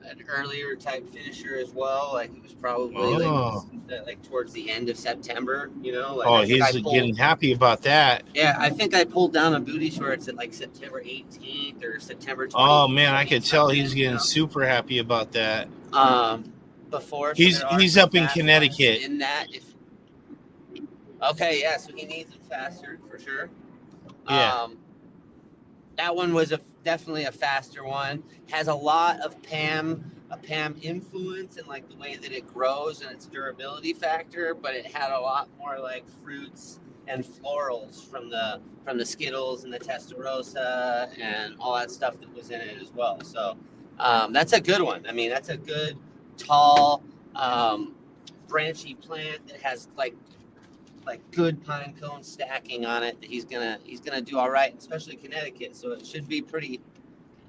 an earlier type finisher as well. Like it was probably like towards the end of September, Like he's getting happy about that. Yeah, I think I pulled down a booty shorts at like September 18th or September 20th. Oh man, I could tell he's getting super happy about that. Before he's up in Connecticut. In that, okay, yeah, so he needs it faster for sure. Yeah. That one was definitely a faster one. Has a lot of PAM PAM influence in like the way that it grows and its durability factor, but it had a lot more like fruits and florals from the Skittles and the Testarossa and all that stuff that was in it as well. So that's a good one. I mean, that's a good tall branchy plant that has like good pine cone stacking on it that he's gonna do all right, especially Connecticut. So it should be pretty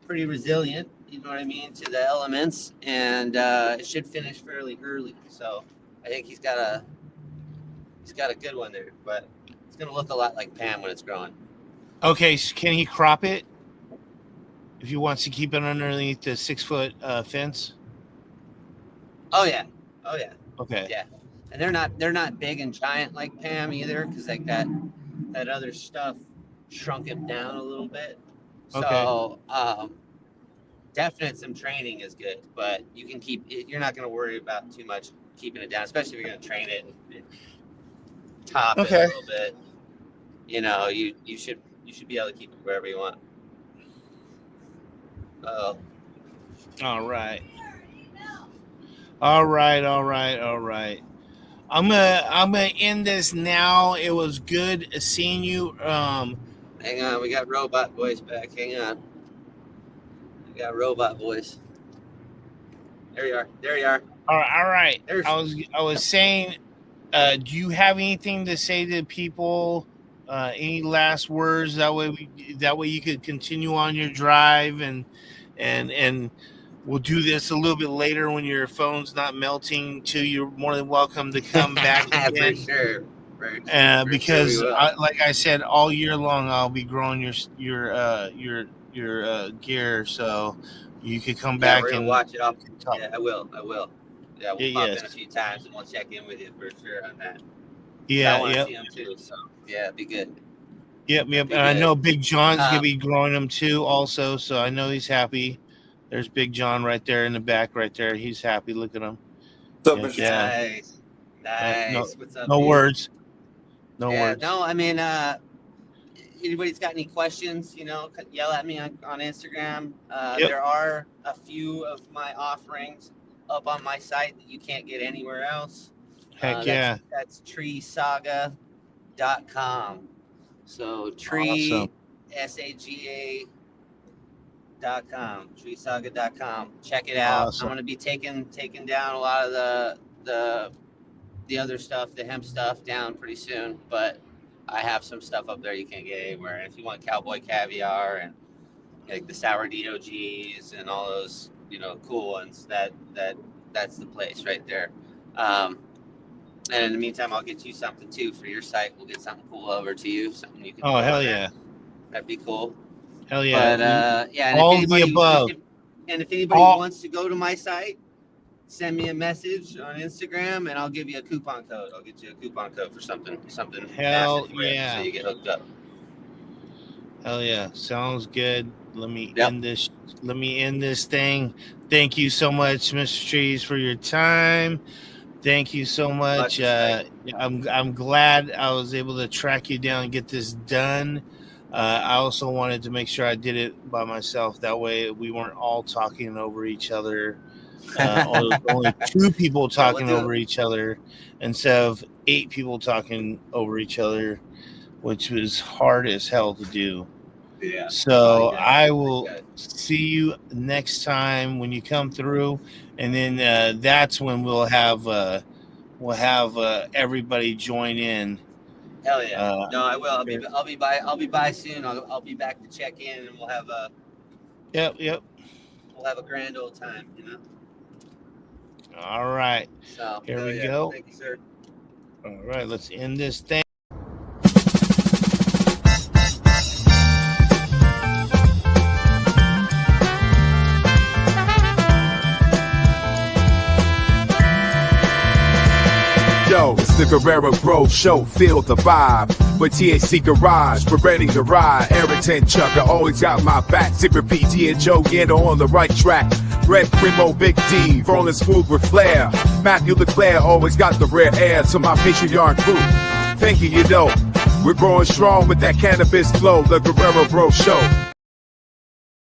resilient, you know what I mean, to the elements, and it should finish fairly early. So I think he's got a good one there, but it's gonna look a lot like PAM when it's growing. Okay, so can he crop it if he wants to keep it underneath the 6-foot fence? Oh yeah. Okay. Yeah, and they're not big and giant like PAM either, because like that other stuff shrunk him down a little bit. So definite some training is good, but you can keep it. You're not going to worry about too much keeping it down, especially if you're going to train it and top it a little bit. You know, you should be able to keep it wherever you want. Oh. All right. I'm gonna end this now. It was good seeing you. Hang on, we got Robot Voice back. Hang on. We got Robot Voice. There you are. All right. I was saying, do you have anything to say to people? Any last words? That way you could continue on your drive, and we'll do this a little bit later when your phone's not melting too. You're more than welcome to come back again. For sure. Because like I said, all year long I'll be growing your gear, so you could come back and watch it off. Yeah, I will. Yeah, we'll pop in a few times and we'll check in with you for sure on that. Yeah, I want to see them too, so yeah, it'd be good. Yep. And I know Big John's gonna be growing them too, also. So I know he's happy. There's Big John right there in the back, right there. He's happy. Look at him. Nice. What's up? No dude? words. No words. No, I mean, anybody's got any questions, yell at me on Instagram. There are a few of my offerings up on my site that you can't get anywhere else. Heck yeah. That's treesaga.com. So tree, SAGA.com, treesaga.com. Check it out. Awesome. I'm going to be taking down a lot of the other stuff, the hemp stuff down pretty soon, but I have some stuff up there you can't get anywhere. And if you want cowboy caviar and like the sourdough G's and all those, cool ones, that's the place right there. And in the meantime, I'll get you something too for your site. We'll get something cool over to you, something you can. Oh, hell yeah. That'd be cool. Hell yeah. But and all if the above. If anybody wants to go to my site, send me a message on Instagram and I'll give you a coupon code. I'll get you a coupon code for something. Hell yeah. So you get hooked up. Hell yeah. Sounds good. Let me end this thing. Thank you so much, Mr. Trees, for your time. Thank you so much. I'm glad I was able to track you down and get this done. I also wanted to make sure I did it by myself. That way we weren't all talking over each other. Only 2 people talking over each other instead of 8 people talking over each other, which was hard as hell to do. Yeah. So I will see you next time when you come through, and then that's when we'll have everybody join in. Hell yeah! No, I will. I'll be by soon. I'll be back to check in, and we'll have a. Yep. We'll have a grand old time, All right. So here we go. Thank you, sir. All right, let's end this thing. Yo, it's the Guerrero Grow Show, feel the vibe. With THC Garage, we're ready to ride. Eric Chuck, I always got my back. Secret PT and Joe Yendo on the right track. Red Primo, Big D, rolling smooth with flair. Matthew LeClaire always got the rare air to my Patreon crew. Thank you, we're growing strong with that cannabis flow. The Guerrero Grow Show.